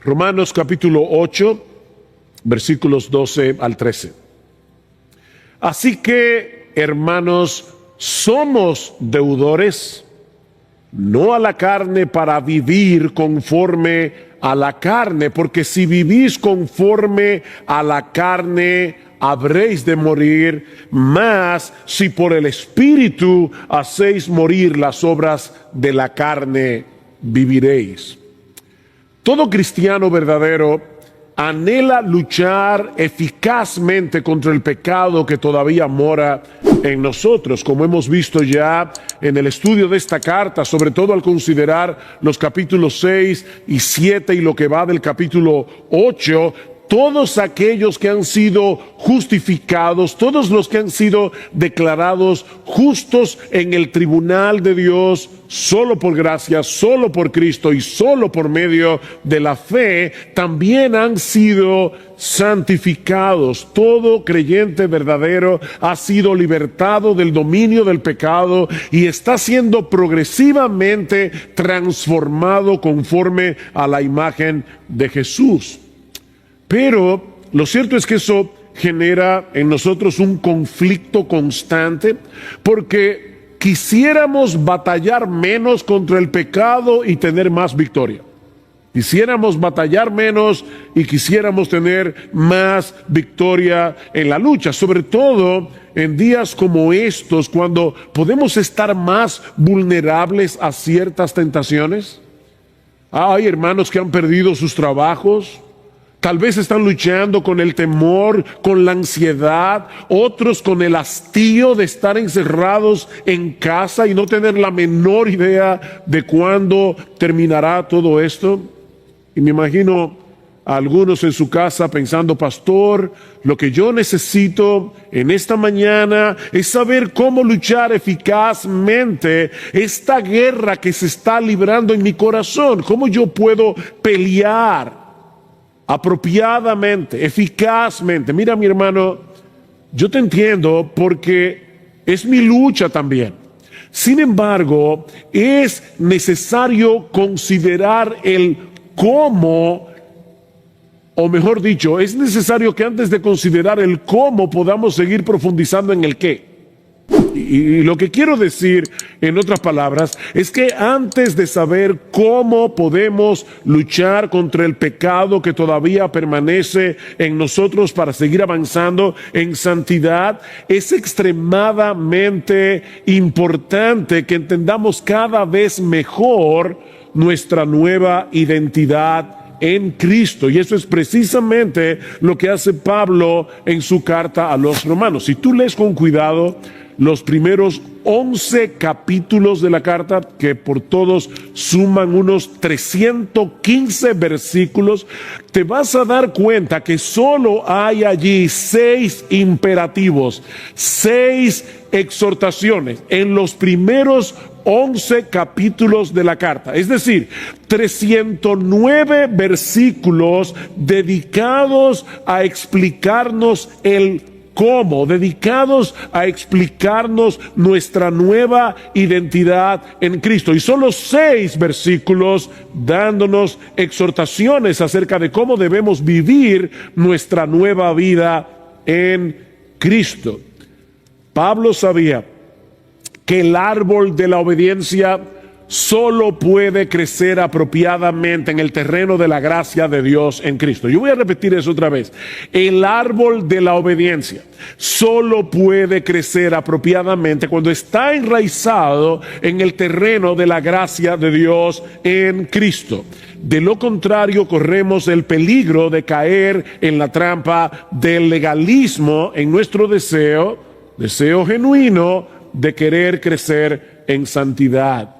Romanos capítulo 8, versículos 12 al 13. Así que, hermanos, somos deudores, no a la carne para vivir conforme a la carne, porque si vivís conforme a la carne, habréis de morir, mas si por el Espíritu hacéis morir las obras de la carne, viviréis. Todo cristiano verdadero anhela luchar eficazmente contra el pecado que todavía mora en nosotros, como hemos visto ya en el estudio de esta carta, sobre todo al considerar los capítulos 6 y 7 y lo que va del capítulo 8. Todos aquellos que han sido justificados, todos los que han sido declarados justos en el tribunal de Dios, solo por gracia, solo por Cristo y solo por medio de la fe, también han sido santificados. Todo creyente verdadero ha sido libertado del dominio del pecado y está siendo progresivamente transformado conforme a la imagen de Jesús. Pero lo cierto es que eso genera en nosotros un conflicto constante, porque quisiéramos batallar menos contra el pecado y tener más victoria. Quisiéramos batallar menos y quisiéramos tener más victoria en la lucha, sobre todo en días como estos, cuando podemos estar más vulnerables a ciertas tentaciones. Hay hermanos que han perdido sus trabajos. Tal vez están luchando con el temor, con la ansiedad, otros con el hastío de estar encerrados en casa y no tener la menor idea de cuándo terminará todo esto. Y me imagino a algunos en su casa pensando: pastor, lo que yo necesito en esta mañana es saber cómo luchar eficazmente esta guerra que se está librando en mi corazón. ¿Cómo yo puedo pelear apropiadamente, eficazmente? Mira, mi hermano, yo te entiendo porque es mi lucha también. Sin embargo, es necesario considerar el cómo, o mejor dicho, es necesario que antes de considerar el cómo podamos seguir profundizando en el qué. Y lo que quiero decir, en otras palabras, es que antes de saber cómo podemos luchar contra el pecado que todavía permanece en nosotros para seguir avanzando en santidad, es extremadamente importante que entendamos cada vez mejor nuestra nueva identidad en Cristo. Y eso es precisamente lo que hace Pablo en su carta a los romanos. Si tú lees con cuidado los primeros 11 capítulos de la carta, que por todos suman unos 315 versículos, te vas a dar cuenta que solo hay allí 6 imperativos, 6 exhortaciones en los primeros 11 capítulos de la carta. Es decir, 309 versículos dedicados a explicarnos el cómo, dedicados a explicarnos nuestra nueva identidad en Cristo. Y solo 6 versículos dándonos exhortaciones acerca de cómo debemos vivir nuestra nueva vida en Cristo. Pablo sabía que el árbol de la obediencia solo puede crecer apropiadamente en el terreno de la gracia de Dios en Cristo. Yo voy a repetir eso otra vez. El árbol de la obediencia solo puede crecer apropiadamente cuando está enraizado en el terreno de la gracia de Dios en Cristo. De lo contrario, corremos el peligro de caer en la trampa del legalismo en nuestro deseo genuino de querer crecer en santidad.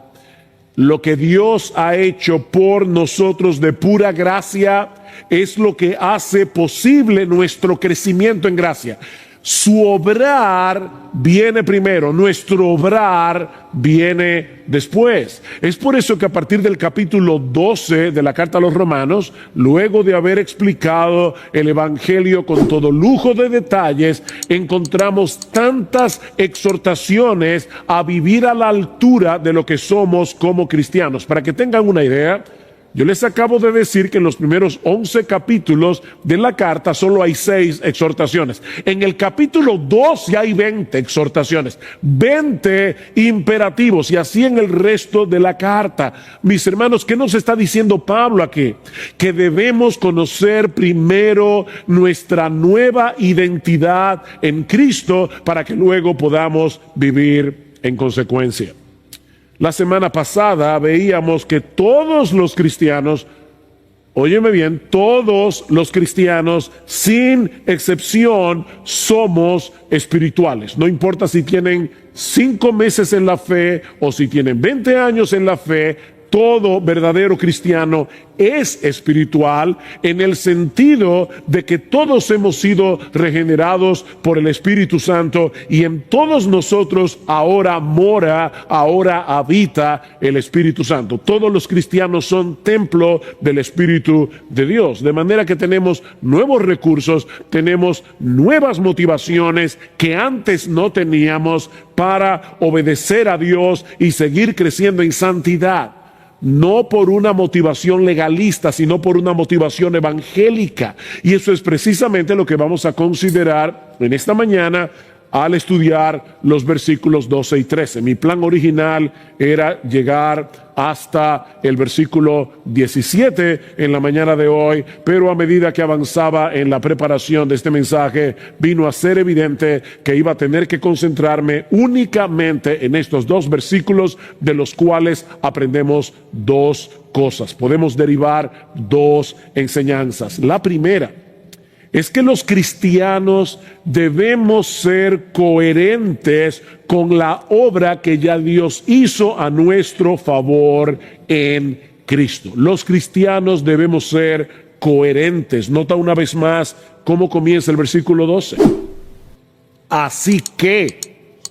Lo que Dios ha hecho por nosotros de pura gracia es lo que hace posible nuestro crecimiento en gracia. Su obrar viene primero, nuestro obrar viene después. Es por eso que a partir del capítulo 12 de la carta a los Romanos, luego de haber explicado el Evangelio con todo lujo de detalles, encontramos tantas exhortaciones a vivir a la altura de lo que somos como cristianos. Para que tengan una idea, Yo les acabo de decir que en los primeros 11 capítulos de la carta solo hay 6 exhortaciones. En el capítulo 2 ya hay 20 exhortaciones, 20 imperativos, y así en el resto de la carta. Mis hermanos, ¿qué nos está diciendo Pablo aquí? Que debemos conocer primero nuestra nueva identidad en Cristo para que luego podamos vivir en consecuencia. La semana pasada veíamos que todos los cristianos, óyeme bien, todos los cristianos, sin excepción, somos espirituales. No importa si tienen 5 meses en la fe o si tienen 20 años en la fe, todo verdadero cristiano es espiritual en el sentido de que todos hemos sido regenerados por el Espíritu Santo y en todos nosotros ahora mora, ahora habita el Espíritu Santo. Todos los cristianos son templo del Espíritu de Dios, de manera que tenemos nuevos recursos, tenemos nuevas motivaciones que antes no teníamos para obedecer a Dios y seguir creciendo en santidad. No por una motivación legalista, sino por una motivación evangélica. Y eso es precisamente lo que vamos a considerar en esta mañana al estudiar los versículos 12 y 13. Mi plan original era llegar hasta el versículo 17 en la mañana de hoy, pero a medida que avanzaba en la preparación de este mensaje, vino a ser evidente que iba a tener que concentrarme únicamente en estos 2 versículos, de los cuales aprendemos 2 cosas. Podemos derivar 2 enseñanzas. La primera es que los cristianos debemos ser coherentes con la obra que ya Dios hizo a nuestro favor en Cristo. Los cristianos debemos ser coherentes. Nota una vez más cómo comienza el versículo 12. Así que,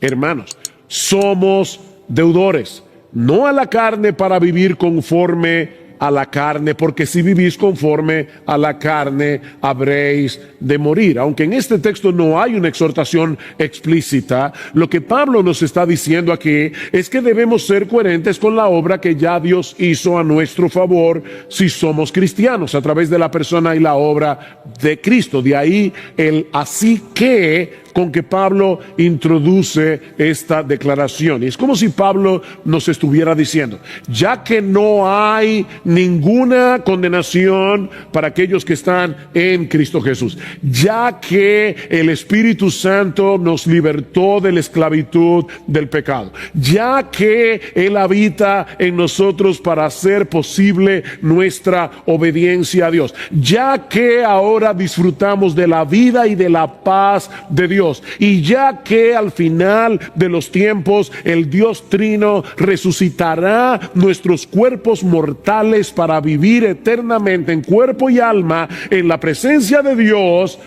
hermanos, somos deudores, no a la carne para vivir conforme a la carne, porque si vivís conforme a la carne habréis de morir. Aunque en este texto no hay una exhortación explícita, lo que Pablo nos está diciendo aquí es que debemos ser coherentes con la obra que ya Dios hizo a nuestro favor si somos cristianos, a través de la persona y la obra de Cristo. De ahí el así que con que Pablo introduce esta declaración. Y es como si Pablo nos estuviera diciendo, ya que no hay ninguna condenación para aquellos que están en Cristo Jesús, ya que el Espíritu Santo nos libertó de la esclavitud del pecado, ya que Él habita en nosotros para hacer posible nuestra obediencia a Dios, ya que ahora disfrutamos de la vida y de la paz de Dios, y ya que al final de los tiempos el Dios Trino resucitará nuestros cuerpos mortales para vivir eternamente en cuerpo y alma en la presencia de Dios,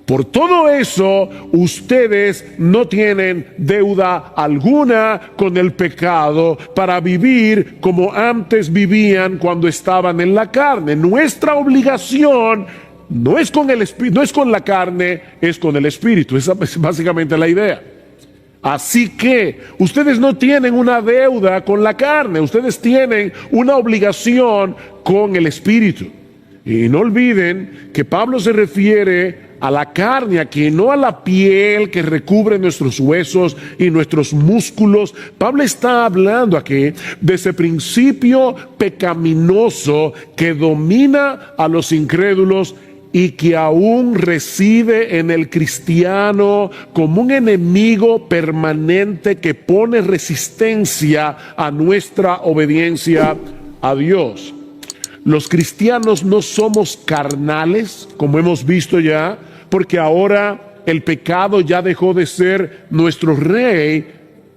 por todo eso ustedes no tienen deuda alguna con el pecado para vivir como antes vivían cuando estaban en la carne. Nuestra obligación no es con el espíritu, no es con la carne, es con el espíritu. Esa es básicamente la idea. Así que ustedes no tienen una deuda con la carne, ustedes tienen una obligación con el espíritu. Y no olviden que Pablo se refiere a la carne aquí, no a la piel que recubre nuestros huesos y nuestros músculos. Pablo está hablando aquí de ese principio pecaminoso que domina a los incrédulos y que aún reside en el cristiano como un enemigo permanente que pone resistencia a nuestra obediencia a Dios. Los cristianos no somos carnales, como hemos visto ya, porque ahora el pecado ya dejó de ser nuestro rey,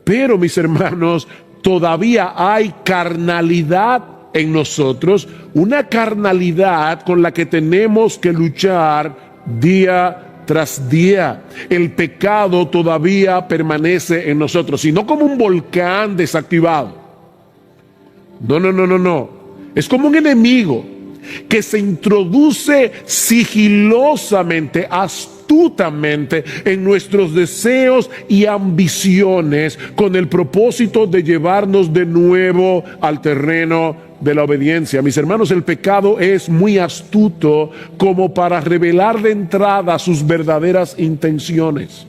pero mis hermanos, todavía hay carnalidad en nosotros, una carnalidad con la que tenemos que luchar día tras día. El pecado todavía permanece en nosotros, y no como un volcán desactivado. No. Es como un enemigo que se introduce sigilosamente, astutamente en nuestros deseos y ambiciones con el propósito de llevarnos de nuevo al terreno de la obediencia. Mis hermanos, el pecado es muy astuto como para revelar de entrada sus verdaderas intenciones.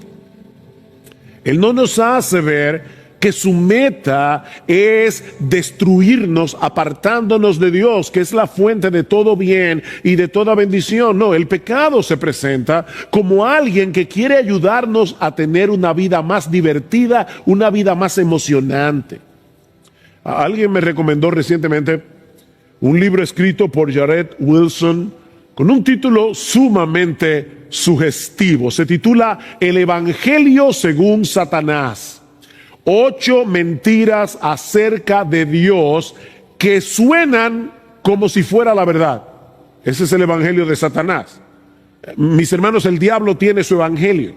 Él no nos hace ver que su meta es destruirnos, apartándonos de Dios, que es la fuente de todo bien y de toda bendición. No, el pecado se presenta como alguien que quiere ayudarnos a tener una vida más divertida, una vida más emocionante. Alguien me recomendó recientemente un libro escrito por Jared Wilson con un título sumamente sugestivo. Se titula El Evangelio según Satanás. 8 mentiras acerca de Dios que suenan como si fuera la verdad. Ese es el evangelio de Satanás. Mis hermanos, el diablo tiene su evangelio,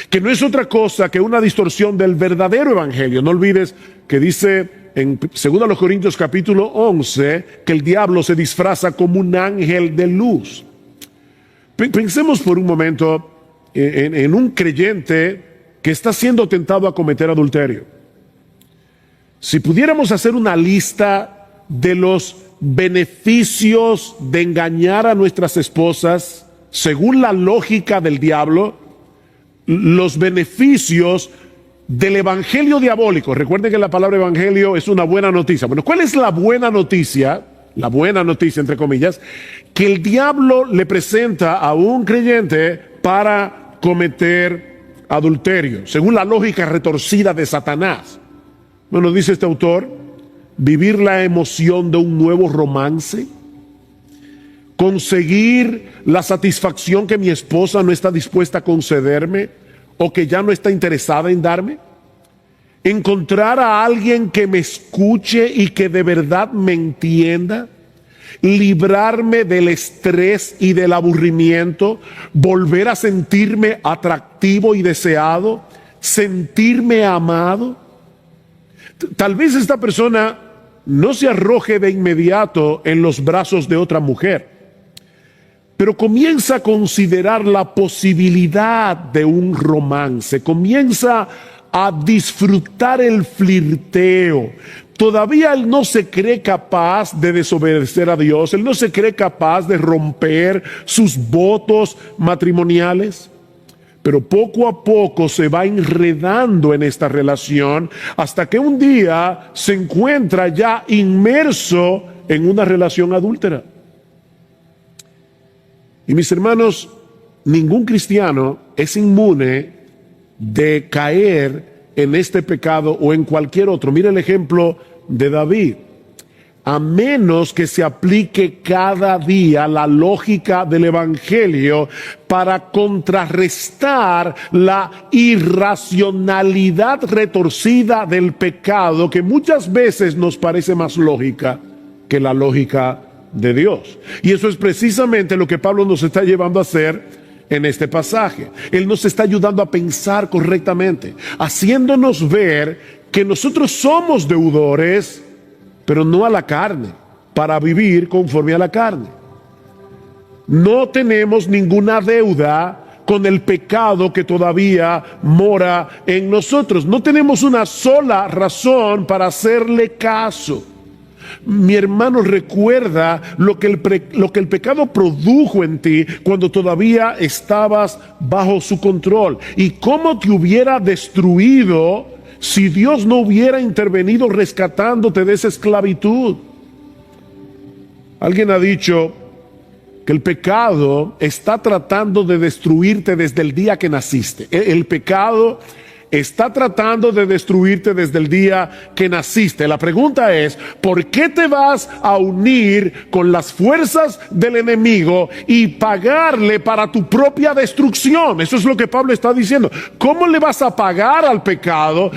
que no es otra cosa que una distorsión del verdadero evangelio. No olvides que dice en 2 Corintios capítulo 11 que el diablo se disfraza como un ángel de luz. Pensemos por un momento en un creyente que está siendo tentado a cometer adulterio. Si pudiéramos hacer una lista de los beneficios de engañar a nuestras esposas, según la lógica del diablo, los beneficios del evangelio diabólico. Recuerden que la palabra evangelio es una buena noticia. Bueno, ¿cuál es la buena noticia? La buena noticia, entre comillas, que el diablo le presenta a un creyente para cometer adulterio, según la lógica retorcida de Satanás. Bueno, dice este autor, vivir la emoción de un nuevo romance, conseguir la satisfacción que mi esposa no está dispuesta a concederme o que ya no está interesada en darme, encontrar a alguien que me escuche y que de verdad me entienda, librarme del estrés y del aburrimiento, volver a sentirme atractivo y deseado, sentirme amado. Tal vez esta persona no se arroje de inmediato en los brazos de otra mujer, pero comienza a considerar la posibilidad de un romance, comienza a disfrutar el flirteo. Todavía él no se cree capaz de desobedecer a Dios, él no se cree capaz de romper sus votos matrimoniales, pero poco a poco se va enredando en esta relación hasta que un día se encuentra ya inmerso en una relación adúltera. Y mis hermanos, ningún cristiano es inmune de caer en este pecado o en cualquier otro. Mira el ejemplo de David. A menos que se aplique cada día la lógica del evangelio para contrarrestar la irracionalidad retorcida del pecado, que muchas veces nos parece más lógica que la lógica de Dios. Y eso es precisamente lo que Pablo nos está llevando a hacer en este pasaje. Él nos está ayudando a pensar correctamente, haciéndonos ver que nosotros somos deudores, pero no a la carne, para vivir conforme a la carne. No tenemos ninguna deuda con el pecado que todavía mora en nosotros. No tenemos una sola razón para hacerle caso. Mi hermano, recuerda lo que el pecado produjo en ti cuando todavía estabas bajo su control y cómo te hubiera destruido si Dios no hubiera intervenido rescatándote de esa esclavitud. Alguien ha dicho que el pecado está tratando de destruirte desde el día que naciste. El pecado está tratando de destruirte desde el día que naciste. La pregunta es, ¿por qué te vas a unir con las fuerzas del enemigo y pagarle para tu propia destrucción? Eso es lo que Pablo está diciendo. ¿Cómo le vas a pagar al pecado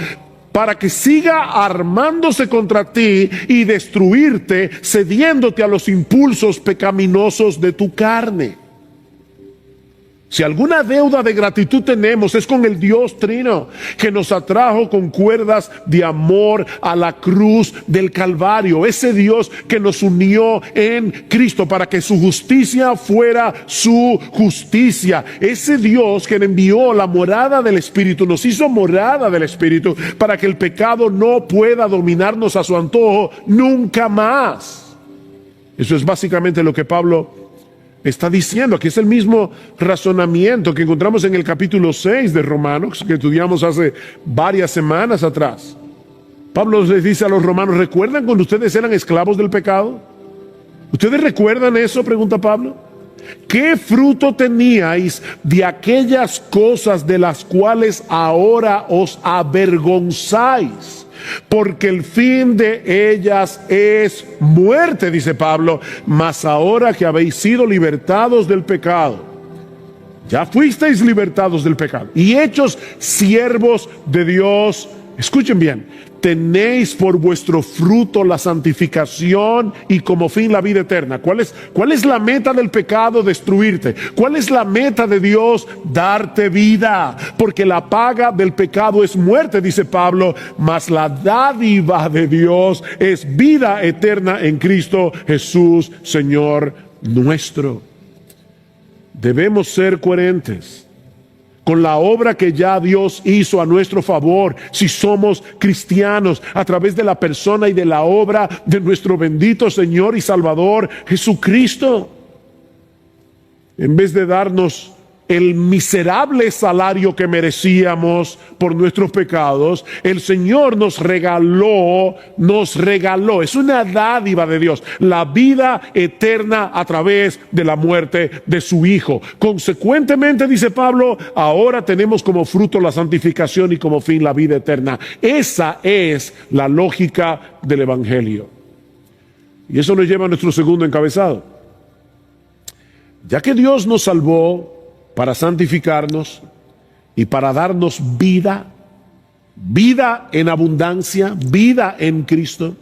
para que siga armándose contra ti y destruirte, cediéndote a los impulsos pecaminosos de tu carne? Si alguna deuda de gratitud tenemos, es con el Dios Trino, que nos atrajo con cuerdas de amor a la cruz del Calvario. Ese Dios que nos unió en Cristo para que su justicia fuera su justicia. Ese Dios que envió la morada del Espíritu, nos hizo morada del Espíritu para que el pecado no pueda dominarnos a su antojo nunca más. Eso es básicamente lo que Pablo está diciendo. Aquí es el mismo razonamiento que encontramos en el capítulo 6 de Romanos, que estudiamos hace varias semanas atrás. Pablo les dice a los romanos: ¿recuerdan cuando ustedes eran esclavos del pecado? ¿Ustedes recuerdan eso?, pregunta Pablo. ¿Qué fruto teníais de aquellas cosas de las cuales ahora os avergonzáis? Porque el fin de ellas es muerte, dice Pablo. Mas ahora que habéis sido libertados del pecado, ya fuisteis libertados del pecado y hechos siervos de Dios, escuchen bien, tenéis por vuestro fruto la santificación y como fin la vida eterna. ¿Cuál es la meta del pecado? Destruirte. ¿Cuál es la meta de Dios? Darte vida. Porque la paga del pecado es muerte, dice Pablo, mas la dádiva de Dios es vida eterna en Cristo Jesús, Señor nuestro. Debemos ser coherentes con la obra que ya Dios hizo a nuestro favor, si somos cristianos, a través de la persona y de la obra de nuestro bendito Señor y Salvador Jesucristo. En vez de darnos el miserable salario que merecíamos por nuestros pecados, el Señor nos regaló, es una dádiva de Dios, la vida eterna a través de la muerte de su Hijo. Consecuentemente, dice Pablo, ahora tenemos como fruto la santificación y como fin la vida eterna. Esa es la lógica del Evangelio. Y eso nos lleva a nuestro segundo encabezado. Ya que Dios nos salvó para santificarnos y para darnos vida en abundancia, vida en Cristo,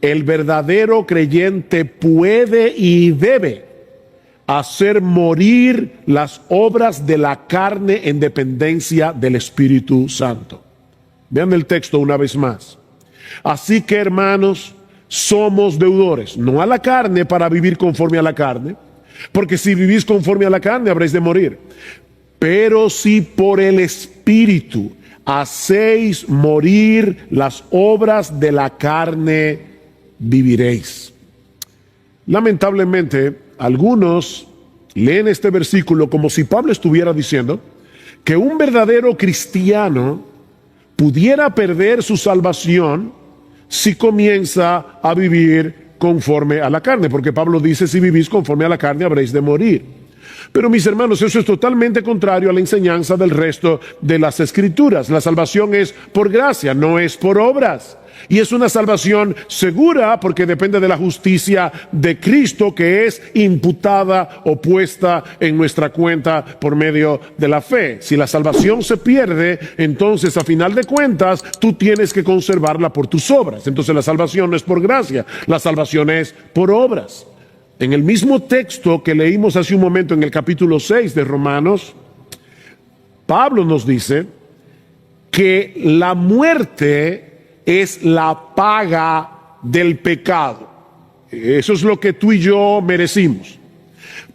el verdadero creyente puede y debe hacer morir las obras de la carne en dependencia del Espíritu Santo. Vean el texto una vez más. Así que, hermanos, somos deudores, no a la carne para vivir conforme a la carne, porque si vivís conforme a la carne habréis de morir. Pero si por el Espíritu hacéis morir las obras de la carne, viviréis. Lamentablemente, algunos leen este versículo como si Pablo estuviera diciendo que un verdadero cristiano pudiera perder su salvación si comienza a vivir conforme a la carne, porque Pablo dice: si vivís conforme a la carne habréis de morir. Pero mis hermanos, eso es totalmente contrario a la enseñanza del resto de las Escrituras. La salvación es por gracia, no es por obras. Y es una salvación segura porque depende de la justicia de Cristo, que es imputada o puesta en nuestra cuenta por medio de la fe. Si la salvación se pierde, entonces a final de cuentas tú tienes que conservarla por tus obras. Entonces la salvación no es por gracia, la salvación es por obras. En el mismo texto que leímos hace un momento en el capítulo 6 de Romanos, Pablo nos dice que la muerte es la paga del pecado. Eso es lo que tú y yo merecimos.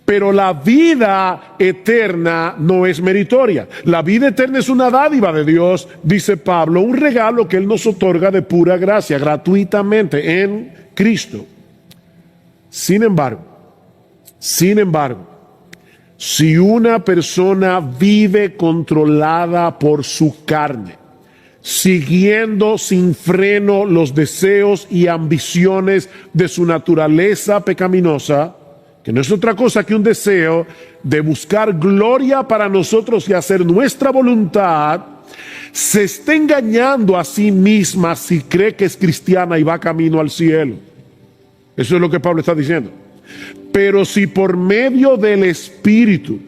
Pero la vida eterna no es meritoria. La vida eterna es una dádiva de Dios, dice Pablo, un regalo que Él nos otorga de pura gracia, gratuitamente en Cristo. Sin embargo, si una persona vive controlada por su carne, siguiendo sin freno los deseos y ambiciones de su naturaleza pecaminosa, que no es otra cosa que un deseo de buscar gloria para nosotros y hacer nuestra voluntad, se está engañando a sí misma si cree que es cristiana y va camino al cielo. Eso es lo que Pablo está diciendo. Pero si por medio del Espíritu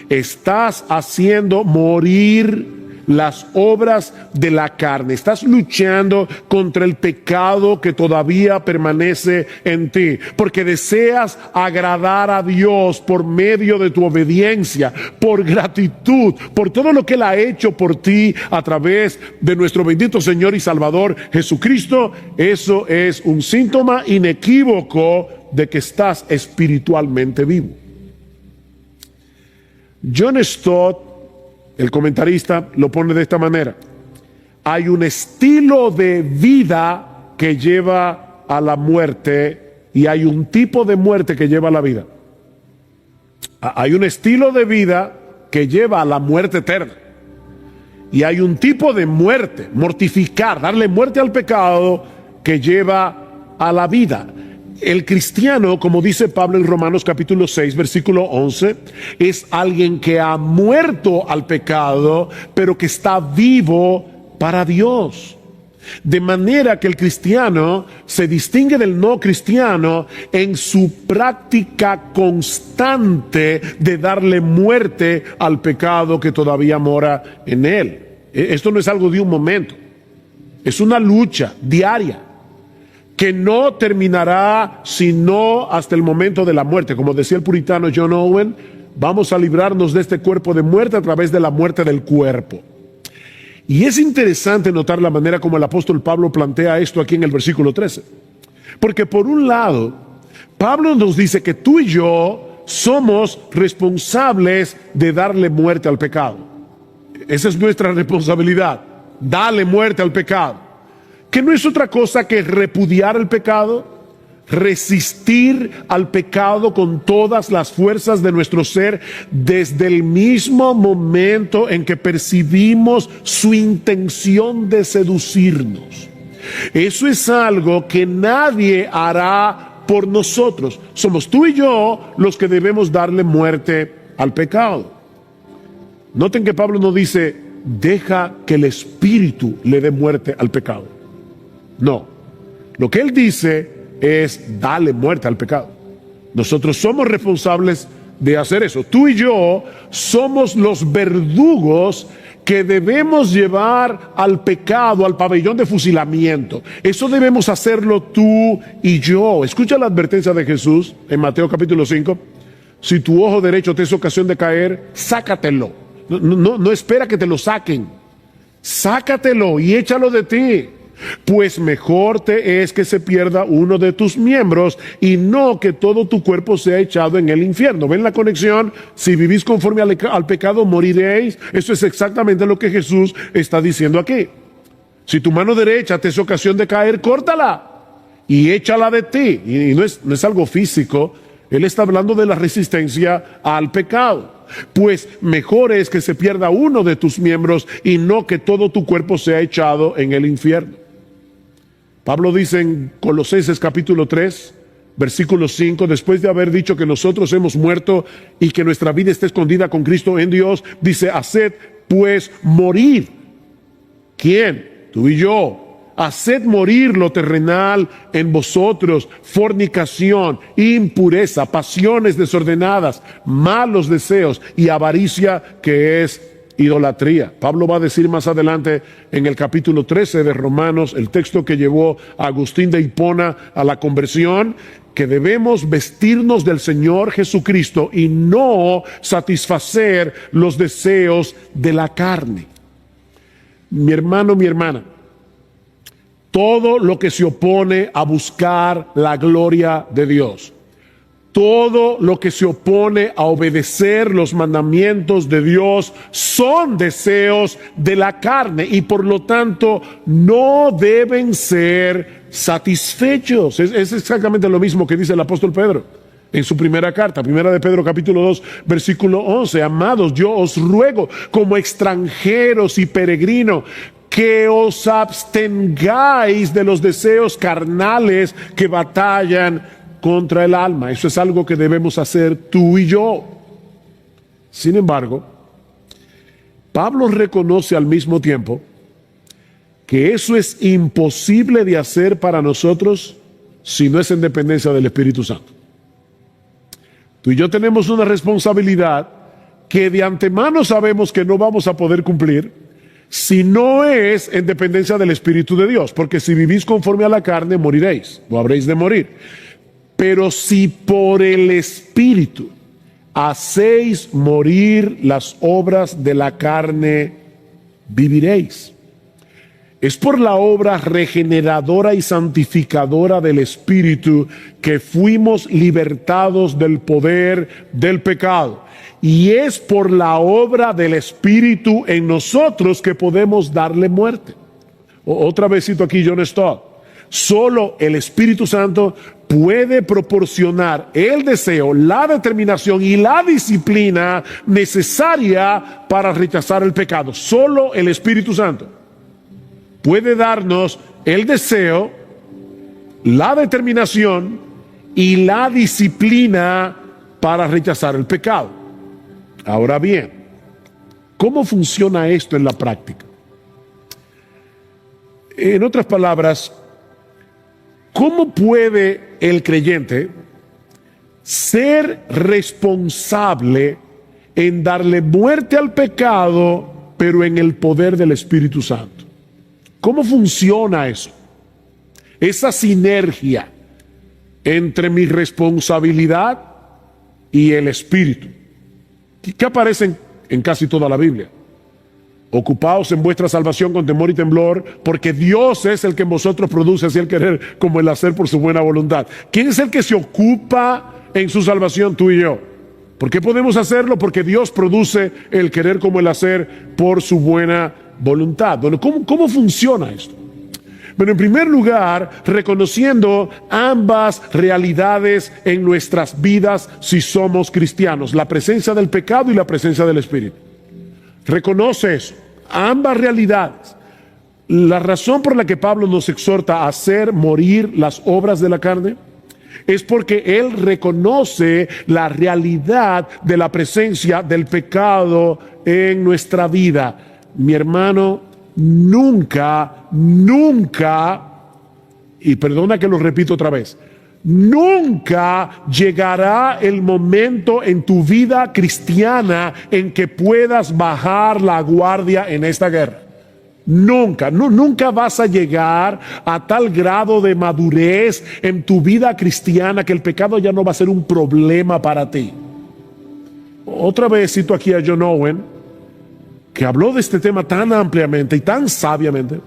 estás haciendo morir las obras de la carne, estás luchando contra el pecado que todavía permanece en ti, porque deseas agradar a Dios por medio de tu obediencia, por gratitud, por todo lo que Él ha hecho por ti a través de nuestro bendito Señor y Salvador Jesucristo. Eso es un síntoma inequívoco de que estás espiritualmente vivo. John Stott, el comentarista, lo pone de esta manera: hay un estilo de vida que lleva a la muerte y hay un tipo de muerte que lleva a la vida. Hay un estilo de vida que lleva a la muerte eterna. Y hay un tipo de muerte, mortificar, darle muerte al pecado, que lleva a la vida. El cristiano, como dice Pablo en Romanos capítulo 6, versículo 11, es alguien que ha muerto al pecado, pero que está vivo para Dios. De manera que el cristiano se distingue del no cristiano en su práctica constante de darle muerte al pecado que todavía mora en él. Esto no es algo de un momento, es una lucha diaria que no terminará sino hasta el momento de la muerte. Como decía el puritano John Owen, vamos a librarnos de este cuerpo de muerte a través de la muerte del cuerpo. Y es interesante notar la manera como el apóstol Pablo plantea esto aquí en el versículo 13. Porque por un lado, Pablo nos dice que tú y yo somos responsables de darle muerte al pecado. Esa es nuestra responsabilidad, darle muerte al pecado. Que no es otra cosa que repudiar el pecado, resistir al pecado con todas las fuerzas de nuestro ser desde el mismo momento en que percibimos su intención de seducirnos. Eso es algo que nadie hará por nosotros. Somos tú y yo los que debemos darle muerte al pecado. Noten que Pablo no dice, deja que el Espíritu le dé muerte al pecado. No, lo que él dice es darle muerte al pecado. Nosotros somos responsables de hacer eso. Tú y yo somos los verdugos que debemos llevar al pecado al pabellón de fusilamiento. Eso debemos hacerlo tú y yo. Escucha la advertencia de Jesús en Mateo capítulo 5. Si tu ojo derecho te es ocasión de caer, sácatelo. No espera que te lo saquen. Sácatelo y échalo de ti. Pues mejor te es que se pierda uno de tus miembros y no que todo tu cuerpo sea echado en el infierno. ¿Ven la conexión? Si vivís conforme al pecado, moriréis. Eso es exactamente lo que Jesús está diciendo aquí. Si tu mano derecha te es ocasión de caer, córtala y échala de ti. Y no es algo físico. Él está hablando de la resistencia al pecado. Pues mejor es que se pierda uno de tus miembros y no que todo tu cuerpo sea echado en el infierno. Pablo dice en Colosenses capítulo 3, versículo 5, después de haber dicho que nosotros hemos muerto y que nuestra vida está escondida con Cristo en Dios, dice, haced pues morir. ¿Quién? Tú y yo. Haced morir lo terrenal en vosotros, fornicación, impureza, pasiones desordenadas, malos deseos y avaricia, que es idolatría. Pablo va a decir más adelante en el capítulo 13 de Romanos, el texto que llevó a Agustín de Hipona a la conversión, que debemos vestirnos del Señor Jesucristo y no satisfacer los deseos de la carne. Mi hermano, mi hermana, todo lo que se opone a buscar la gloria de Dios, todo lo que se opone a obedecer los mandamientos de Dios son deseos de la carne y por lo tanto no deben ser satisfechos. Es exactamente lo mismo que dice el apóstol Pedro en su primera carta, primera de Pedro capítulo 2, versículo 11. Amados, yo os ruego como extranjeros y peregrinos que os abstengáis de los deseos carnales que batallan contra el alma. Eso es algo que debemos hacer tú y yo. Sin embargo, Pablo reconoce al mismo tiempo que eso es imposible de hacer para nosotros si no es en dependencia del Espíritu Santo. Tú y yo tenemos una responsabilidad que de antemano sabemos que no vamos a poder cumplir si no es en dependencia del Espíritu de Dios, porque si vivís conforme a la carne, moriréis, o habréis de morir. Pero si por el Espíritu hacéis morir las obras de la carne, viviréis. Es por la obra regeneradora y santificadora del Espíritu que fuimos libertados del poder del pecado. Y es por la obra del Espíritu en nosotros que podemos darle muerte. Otra vez cito aquí John Stott. Solo el Espíritu Santo puede proporcionar el deseo, la determinación y la disciplina necesaria para rechazar el pecado. Solo el Espíritu Santo puede darnos el deseo, la determinación y la disciplina para rechazar el pecado. Ahora bien, ¿cómo funciona esto en la práctica? En otras palabras, ¿cómo puede el creyente ser responsable en darle muerte al pecado, pero en el poder del Espíritu Santo? ¿Cómo funciona eso? Esa sinergia entre mi responsabilidad y el Espíritu, que aparecen en casi toda la Biblia. Ocupaos en vuestra salvación con temor y temblor, porque Dios es el que en vosotros produce así el querer como el hacer por su buena voluntad. ¿Quién es el que se ocupa en su salvación? Tú y yo. ¿Por qué podemos hacerlo? Porque Dios produce el querer como el hacer por su buena voluntad. Bueno, ¿cómo funciona esto? Bueno, en primer lugar, reconociendo ambas realidades en nuestras vidas si somos cristianos, la presencia del pecado y la presencia del Espíritu. Reconoce eso, ambas realidades. La razón por la que Pablo nos exhorta a hacer morir las obras de la carne es porque él reconoce la realidad de la presencia del pecado en nuestra vida. Mi hermano, nunca, y perdona que lo repito otra vez, nunca llegará el momento en tu vida cristiana en que puedas bajar la guardia en esta guerra. Nunca vas a llegar a tal grado de madurez en tu vida cristiana que el pecado ya no va a ser un problema para ti. Otra vez cito aquí a John Owen, que habló de este tema tan ampliamente y tan sabiamente,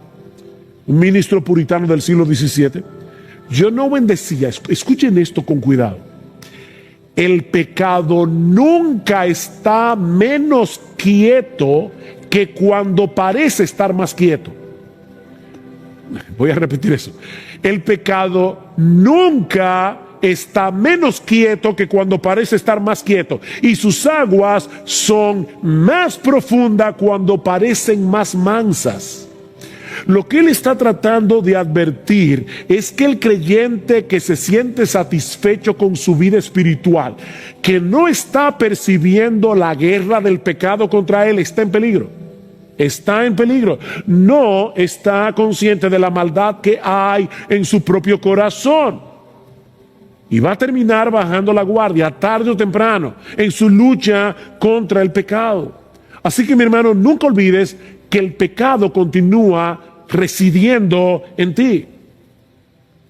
un ministro puritano del siglo XVII. John Owen decía, escuchen esto con cuidado: el pecado nunca está menos quieto que cuando parece estar más quieto. Voy a repetir eso. El pecado nunca está menos quieto que cuando parece estar más quieto, y sus aguas son más profundas cuando parecen más mansas. Lo que él está tratando de advertir es que el creyente que se siente satisfecho con su vida espiritual, que no está percibiendo la guerra del pecado contra él, está en peligro. Está en peligro. No está consciente de la maldad que hay en su propio corazón. Y va a terminar bajando la guardia tarde o temprano en su lucha contra el pecado. Así que, mi hermano, nunca olvides que el pecado continúa residiendo en ti.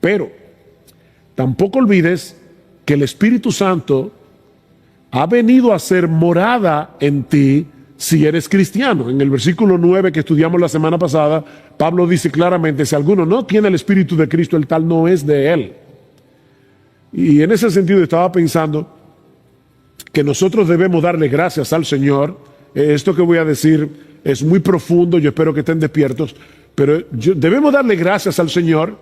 Pero tampoco olvides que el Espíritu Santo ha venido a ser morada en ti si eres cristiano. En el versículo 9 que estudiamos la semana pasada, Pablo dice claramente: si alguno no tiene el Espíritu de Cristo, el tal no es de él. Y en ese sentido estaba pensando que nosotros debemos darle gracias al Señor. Esto que voy a decir es muy profundo, yo espero que estén despiertos, pero debemos darle gracias al Señor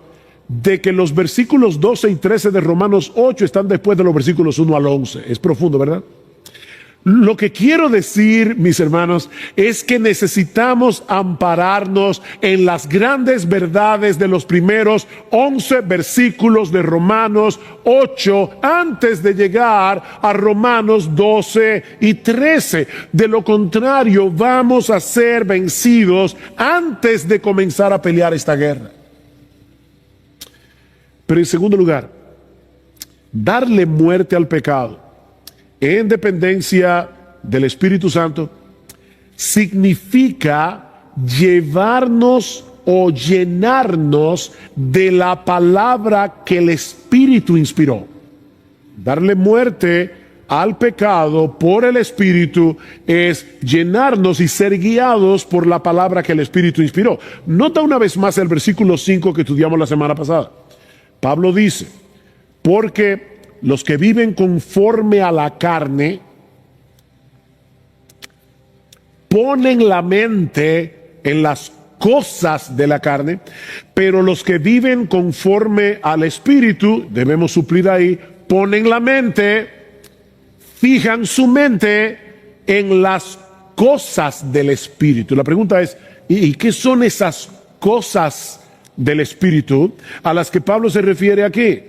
de que los versículos 12 y 13 de Romanos 8 están después de los versículos 1 al 11. Es profundo, ¿verdad? Lo que quiero decir, mis hermanos, es que necesitamos ampararnos en las grandes verdades de los primeros 11 versículos de Romanos 8 antes de llegar a Romanos 12 y 13. De lo contrario, vamos a ser vencidos antes de comenzar a pelear esta guerra. Pero en segundo lugar, darle muerte al pecado en dependencia del Espíritu Santo significa llevarnos o llenarnos de la palabra que el Espíritu inspiró. Darle muerte al pecado por el Espíritu es llenarnos y ser guiados por la palabra que el Espíritu inspiró. Nota una vez más el versículo 5 que estudiamos la semana pasada. Pablo dice: porque los que viven conforme a la carne ponen la mente en las cosas de la carne, pero los que viven conforme al Espíritu, debemos suplir ahí, ponen la mente, fijan su mente en las cosas del Espíritu. La pregunta es, ¿y qué son esas cosas del Espíritu a las que Pablo se refiere aquí?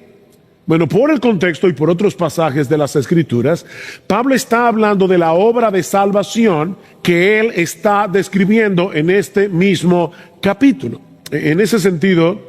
Bueno, por el contexto y por otros pasajes de las Escrituras, Pablo está hablando de la obra de salvación que él está describiendo en este mismo capítulo. En ese sentido,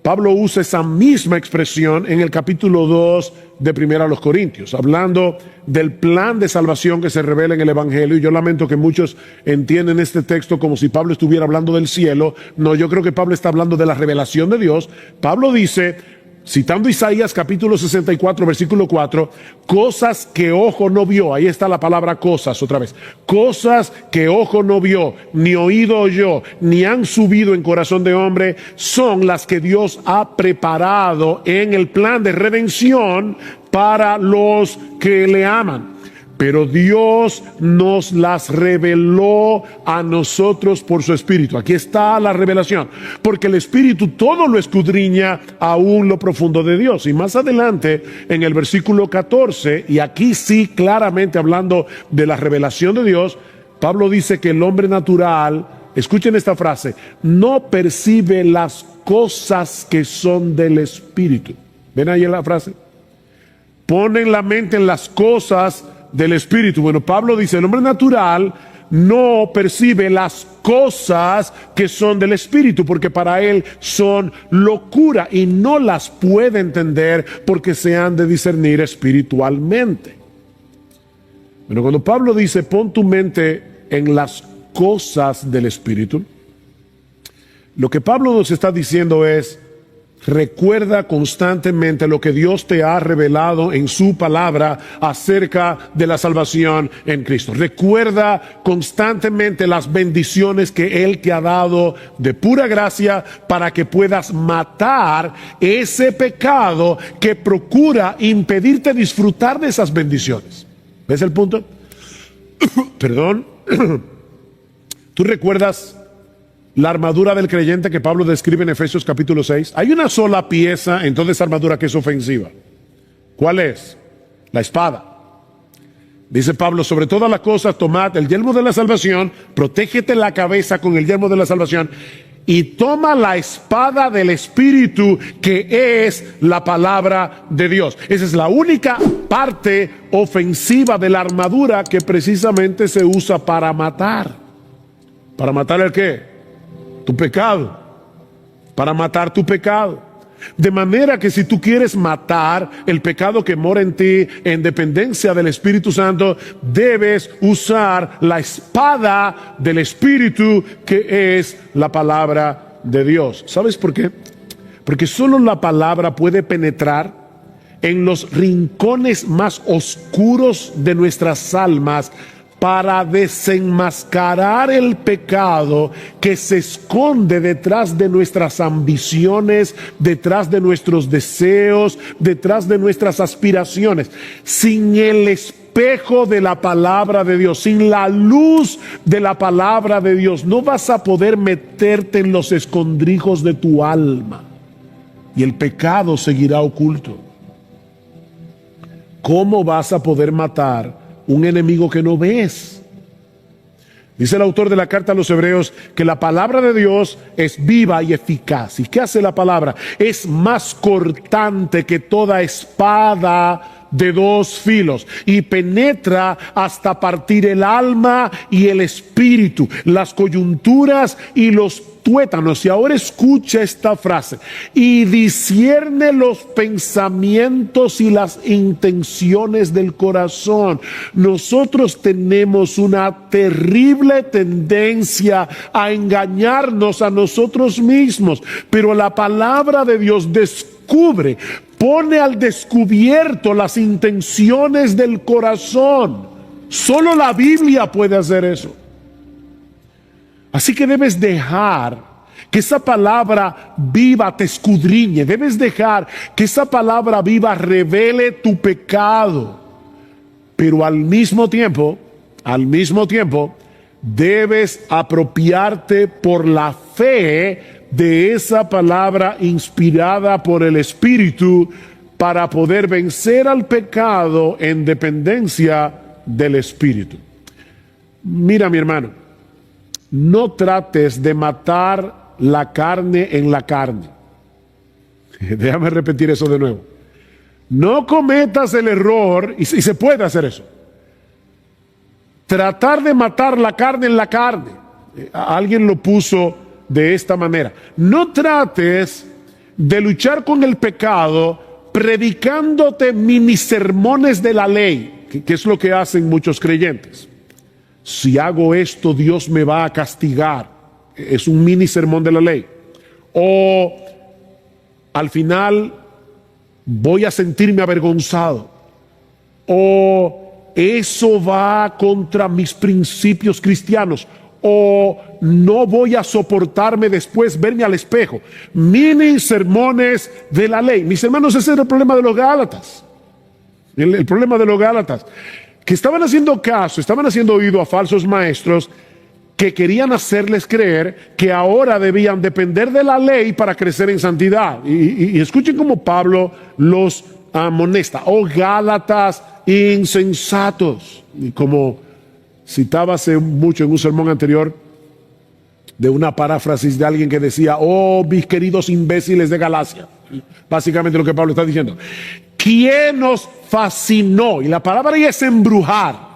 Pablo usa esa misma expresión en el capítulo 2 de 1 Corintios, hablando del plan de salvación que se revela en el Evangelio. Y yo lamento que muchos entienden este texto como si Pablo estuviera hablando del cielo. No, yo creo que Pablo está hablando de la revelación de Dios. Pablo dice, citando Isaías capítulo 64, versículo 4, cosas que ojo no vio, ahí está la palabra cosas otra vez, cosas que ojo no vio, ni oído oyó, ni han subido en corazón de hombre, son las que Dios ha preparado en el plan de redención para los que le aman. Pero Dios nos las reveló a nosotros por su Espíritu. Aquí está la revelación, porque el Espíritu todo lo escudriña aún lo profundo de Dios. Y más adelante, en el versículo 14, y aquí sí claramente hablando de la revelación de Dios, Pablo dice que el hombre natural, escuchen esta frase, no percibe las cosas que son del Espíritu. ¿Ven ahí la frase? Ponen la mente en las cosas del Espíritu. Bueno, Pablo dice, el hombre natural no percibe las cosas que son del Espíritu, porque para él son locura y no las puede entender porque se han de discernir espiritualmente. Bueno, cuando Pablo dice, pon tu mente en las cosas del Espíritu, lo que Pablo nos está diciendo es, recuerda constantemente lo que Dios te ha revelado en su palabra acerca de la salvación en Cristo. Recuerda constantemente las bendiciones que Él te ha dado de pura gracia para que puedas matar ese pecado que procura impedirte disfrutar de esas bendiciones. ¿Ves el punto? Perdón. ¿Tú recuerdas la armadura del creyente que Pablo describe en Efesios capítulo 6? Hay una sola pieza en toda esa armadura que es ofensiva. ¿Cuál es? La espada. Dice Pablo, sobre todas las cosas tomad el yelmo de la salvación, protégete la cabeza con el yelmo de la salvación y toma la espada del Espíritu, que es la palabra de Dios. Esa es la única parte ofensiva de la armadura que precisamente se usa para matar. ¿Para matar el qué? Tu pecado, para matar tu pecado. De manera que si tú quieres matar el pecado que mora en ti en dependencia del Espíritu Santo, debes usar la espada del Espíritu, que es la palabra de Dios. ¿Sabes por qué? Porque solo la palabra puede penetrar en los rincones más oscuros de nuestras almas para desenmascarar el pecado que se esconde detrás de nuestras ambiciones, detrás de nuestros deseos, detrás de nuestras aspiraciones. Sin el espejo de la palabra de Dios, sin la luz de la palabra de Dios, no vas a poder meterte en los escondrijos de tu alma y el pecado seguirá oculto. ¿Cómo vas a poder matar un enemigo que no ves? Dice el autor de la carta a los Hebreos que la palabra de Dios es viva y eficaz. ¿Y qué hace la palabra? Es más cortante que toda espada de dos filos y penetra hasta partir el alma y el espíritu, las coyunturas y los tuétanos. Y ahora escucha esta frase: y discierne los pensamientos y las intenciones del corazón. Nosotros tenemos una terrible tendencia a engañarnos a nosotros mismos, pero la palabra de Dios descubre, pone al descubierto las intenciones del corazón. Solo la Biblia puede hacer eso. Así que debes dejar que esa palabra viva te escudriñe. Debes dejar que esa palabra viva revele tu pecado. Pero al mismo tiempo, debes apropiarte por la fe de esa palabra inspirada por el Espíritu para poder vencer al pecado en dependencia del Espíritu. Mira, mi hermano, no trates de matar la carne en la carne. Déjame repetir eso de nuevo. No cometas el error, y se puede hacer eso, tratar de matar la carne en la carne. Alguien lo puso de esta manera. No trates de luchar con el pecado predicándote mini sermones de la ley, que es lo que hacen muchos creyentes. Si hago esto, Dios me va a castigar. Es un mini sermón de la ley. O al final voy a sentirme avergonzado. O eso va contra mis principios cristianos. O no voy a soportarme después verme al espejo. Mini sermones de la ley. Mis hermanos, ese era el problema de los Gálatas. El problema de los Gálatas, que estaban haciendo caso, estaban haciendo oído a falsos maestros que querían hacerles creer que ahora debían depender de la ley para crecer en santidad. Y escuchen cómo Pablo los amonesta. Oh Gálatas insensatos. Y como citaba hace mucho en un sermón anterior de una paráfrasis de alguien que decía: oh mis queridos imbéciles de Galacia. Básicamente lo que Pablo está diciendo. ¿Quién nos fascinó? Y la palabra ahí es embrujar.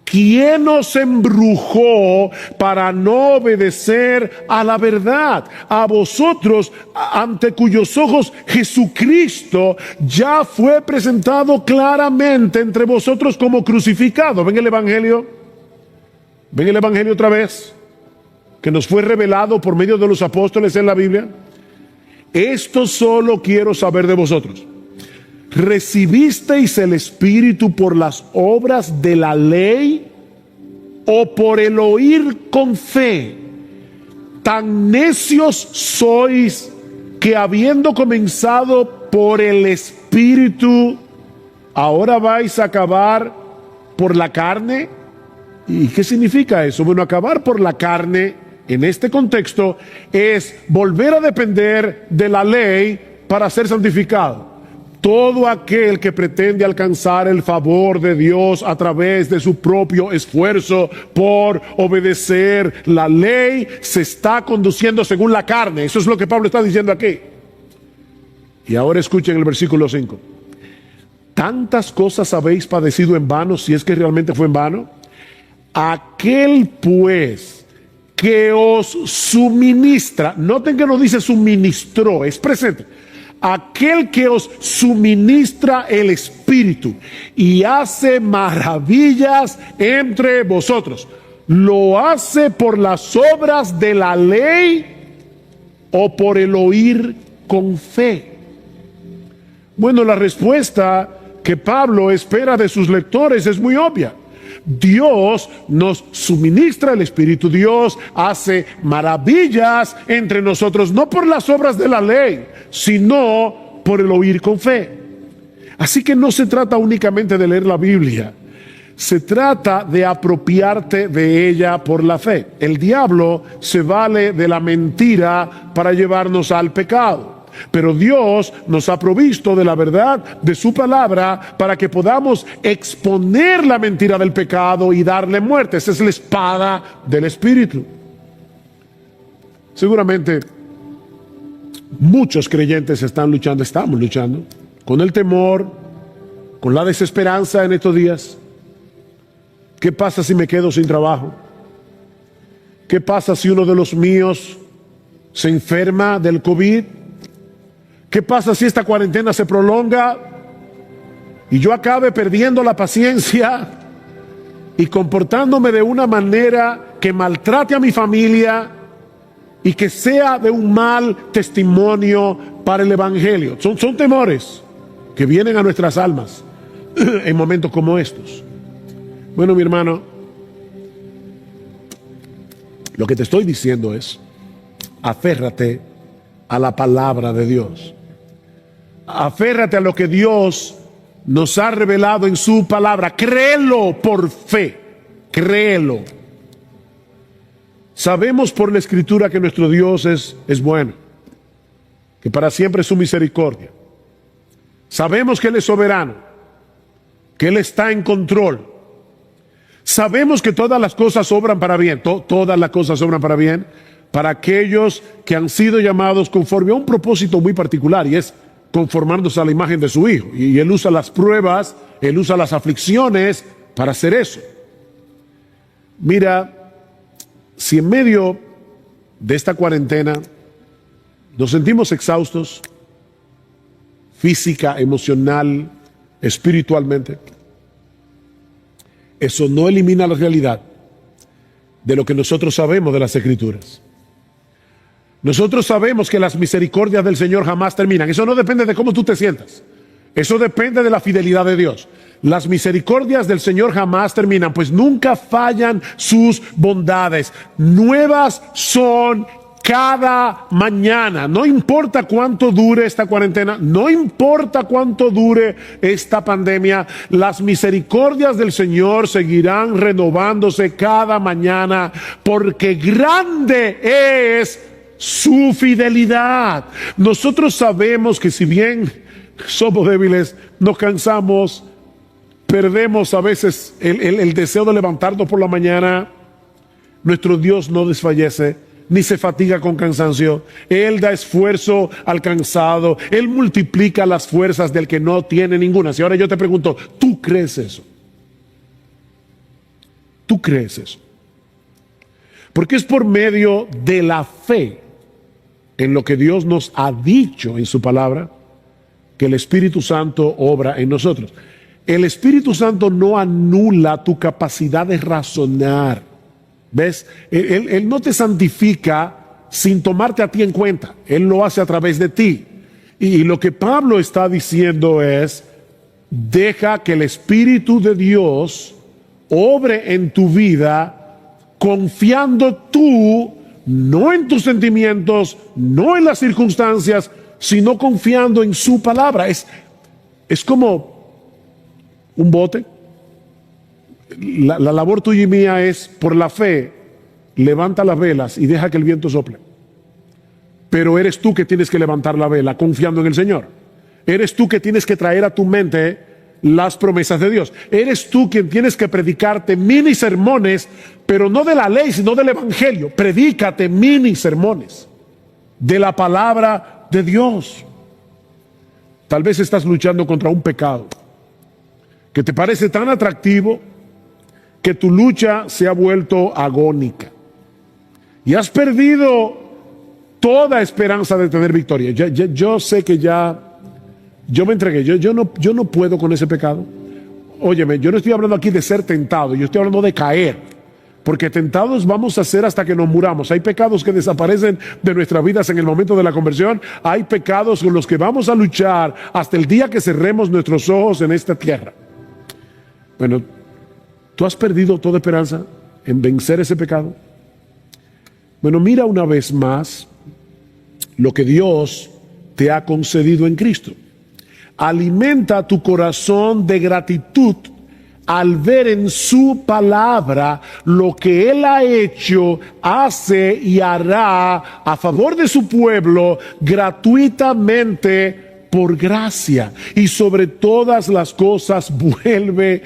¿Quién nos embrujó para no obedecer a la verdad? A vosotros, ante cuyos ojos Jesucristo ya fue presentado claramente entre vosotros como crucificado. ¿Ven el Evangelio? ¿Ven el Evangelio otra vez? Que nos fue revelado por medio de los apóstoles en la Biblia. Esto solo quiero saber de vosotros. ¿Recibisteis el Espíritu por las obras de la ley o por el oír con fe? Tan necios sois que, habiendo comenzado por el Espíritu, ahora vais a acabar por la carne. ¿Y qué significa eso? Bueno, acabar por la carne en este contexto es volver a depender de la ley para ser santificado. Todo aquel que pretende alcanzar el favor de Dios a través de su propio esfuerzo por obedecer la ley se está conduciendo según la carne. Eso es lo que Pablo está diciendo aquí. Y ahora escuchen el versículo 5. ¿Tantas cosas habéis padecido en vano, si es que realmente fue en vano? Aquel pues que os suministra, noten que no dice suministró, es presente. Aquel que os suministra el Espíritu y hace maravillas entre vosotros, ¿lo hace por las obras de la ley o por el oír con fe? Bueno, la respuesta que Pablo espera de sus lectores es muy obvia. Dios nos suministra el Espíritu, Dios hace maravillas entre nosotros, no por las obras de la ley, sino por el oír con fe. Así que no se trata únicamente de leer la Biblia, se trata de apropiarte de ella por la fe. El diablo se vale de la mentira para llevarnos al pecado. Pero Dios nos ha provisto de la verdad de su palabra para que podamos exponer la mentira del pecado y darle muerte. Esa es la espada del Espíritu. Seguramente muchos creyentes estamos luchando con el temor, con la desesperanza en estos días. ¿Qué pasa si me quedo sin trabajo? ¿Qué pasa si uno de los míos se enferma del COVID? ¿Qué pasa si esta cuarentena se prolonga y yo acabe perdiendo la paciencia y comportándome de una manera que maltrate a mi familia y que sea de un mal testimonio para el Evangelio? Son temores que vienen a nuestras almas en momentos como estos. Bueno, mi hermano, lo que te estoy diciendo es: aférrate a la palabra de Dios. Aférrate a lo que Dios nos ha revelado en su palabra. Créelo por fe. Créelo. Sabemos por la Escritura que nuestro Dios es bueno, que para siempre es su misericordia. Sabemos que Él es soberano, que Él está en control. Sabemos que todas las cosas obran para bien, todas las cosas obran para bien, para aquellos que han sido llamados conforme a un propósito muy particular, y es conformándose a la imagen de su Hijo. Y Él usa las pruebas, Él usa las aflicciones para hacer eso. Mira, si en medio de esta cuarentena nos sentimos exhaustos, física, emocional, espiritualmente, eso no elimina la realidad de lo que nosotros sabemos de las Escrituras. Nosotros sabemos que las misericordias del Señor jamás terminan. Eso no depende de cómo tú te sientas. Eso depende de la fidelidad de Dios. Las misericordias del Señor jamás terminan, pues nunca fallan sus bondades. Nuevas son cada mañana. No importa cuánto dure esta cuarentena, no importa cuánto dure esta pandemia, las misericordias del Señor seguirán renovándose cada mañana, porque grande es su fidelidad. Nosotros sabemos que si bien somos débiles, nos cansamos, perdemos a veces el deseo de levantarnos por la mañana, nuestro Dios no desfallece ni se fatiga con cansancio. Él da esfuerzo al cansado. Él multiplica las fuerzas del que no tiene ninguna. Si ahora yo te pregunto, ¿tú crees eso? ¿Tú crees eso? Porque es por medio de la fe en lo que Dios nos ha dicho en su palabra que el Espíritu Santo obra en nosotros. El Espíritu Santo no anula tu capacidad de razonar. ¿Ves? Él no te santifica sin tomarte a ti en cuenta. Él lo hace a través de ti. Y lo que Pablo está diciendo es, deja que el Espíritu de Dios obre en tu vida, confiando tú, no en tus sentimientos, no en las circunstancias, sino confiando en su palabra. Es como un bote. La labor tuya y mía es, por la fe, levanta las velas y deja que el viento sople. Pero eres tú que tienes que levantar la vela confiando en el Señor. Eres tú que tienes que traer a tu mente las promesas de Dios. Eres tú quien tienes que predicarte mini sermones, pero no de la ley, sino del Evangelio. Predícate mini sermones de la palabra de Dios. Tal vez estás luchando contra un pecado que te parece tan atractivo que tu lucha se ha vuelto agónica y has perdido toda esperanza de tener victoria. Yo sé que yo me entregué, yo no puedo con ese pecado. Óyeme, yo no estoy hablando aquí de ser tentado, yo estoy hablando de caer, porque tentados vamos a ser hasta que nos muramos. Hay pecados que desaparecen de nuestras vidas en el momento de la conversión, hay pecados con los que vamos a luchar hasta el día que cerremos nuestros ojos en esta tierra. Bueno, ¿tú has perdido toda esperanza en vencer ese pecado? Bueno, mira una vez más lo que Dios te ha concedido en Cristo. Alimenta tu corazón de gratitud al ver en su palabra lo que Él ha hecho, hace y hará a favor de su pueblo gratuitamente por gracia. Y sobre todas las cosas vuelve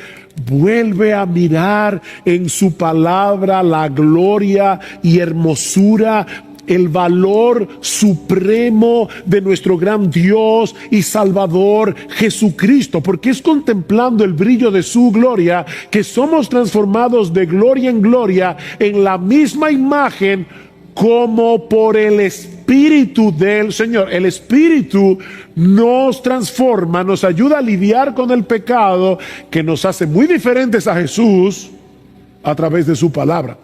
a mirar en su palabra la gloria y hermosura, el valor supremo de nuestro gran Dios y Salvador Jesucristo, porque es contemplando el brillo de su gloria que somos transformados de gloria en gloria en la misma imagen, como por el Espíritu del Señor. El Espíritu nos transforma, nos ayuda a lidiar con el pecado, que nos hace muy diferentes a Jesús a través de su palabra.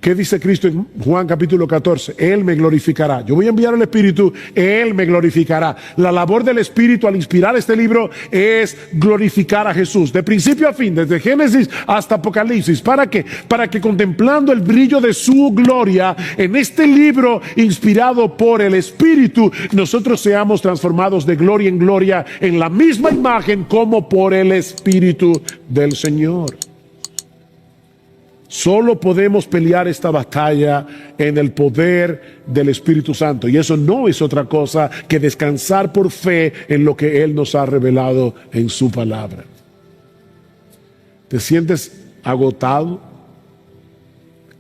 ¿Qué dice Cristo en Juan capítulo 14? Él me glorificará. Yo voy a enviar al Espíritu, Él me glorificará. La labor del Espíritu al inspirar este libro es glorificar a Jesús, de principio a fin, desde Génesis hasta Apocalipsis. ¿Para qué? Para que contemplando el brillo de su gloria en este libro inspirado por el Espíritu, nosotros seamos transformados de gloria en gloria en la misma imagen como por el Espíritu del Señor. Solo podemos pelear esta batalla en el poder del Espíritu Santo. Y eso no es otra cosa que descansar por fe en lo que Él nos ha revelado en su palabra. ¿Te sientes agotado?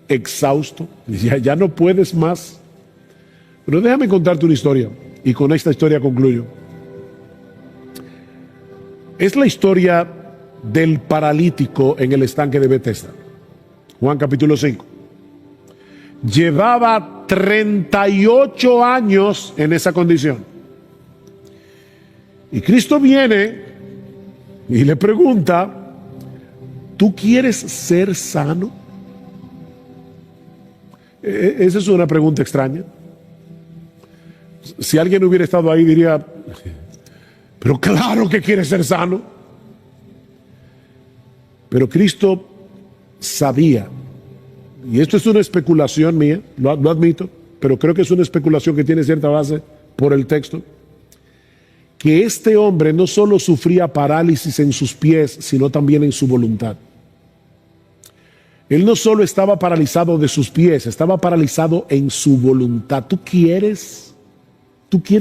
¿Exhausto? Ya no puedes más. Pero déjame contarte una historia. Y con esta historia concluyo. Es la historia del paralítico en el estanque de Betesda. Juan capítulo 5. Llevaba 38 años en esa condición. Y Cristo viene y le pregunta, ¿tú quieres ser sano? Esa es una pregunta extraña. Si alguien hubiera estado ahí diría, pero claro que quiere ser sano. Pero Cristo sabía, y esto es una especulación mía, lo admito, pero creo que es una especulación que tiene cierta base por el texto, que este hombre no solo sufría parálisis en sus pies, sino también en su voluntad. Él no solo estaba paralizado de sus pies, estaba paralizado en su voluntad. ¿Tú quieres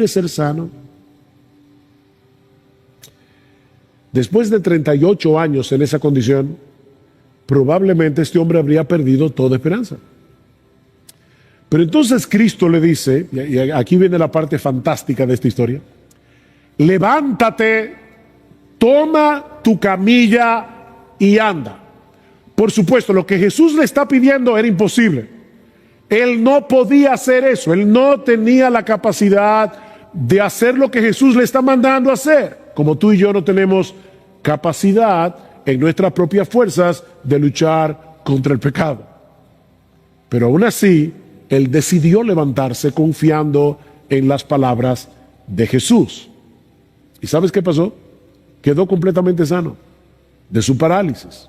ser sano? Después de 38 años en esa condición, probablemente este hombre habría perdido toda esperanza. Pero entonces Cristo le dice, y aquí viene la parte fantástica de esta historia, levántate, toma tu camilla y anda. Por supuesto, lo que Jesús le está pidiendo era imposible. Él no podía hacer eso, él no tenía la capacidad de hacer lo que Jesús le está mandando a hacer, como tú y yo no tenemos capacidad en nuestras propias fuerzas de luchar contra el pecado. Pero aún así, él decidió levantarse confiando en las palabras de Jesús. ¿Y sabes qué pasó? Quedó completamente sano de su parálisis.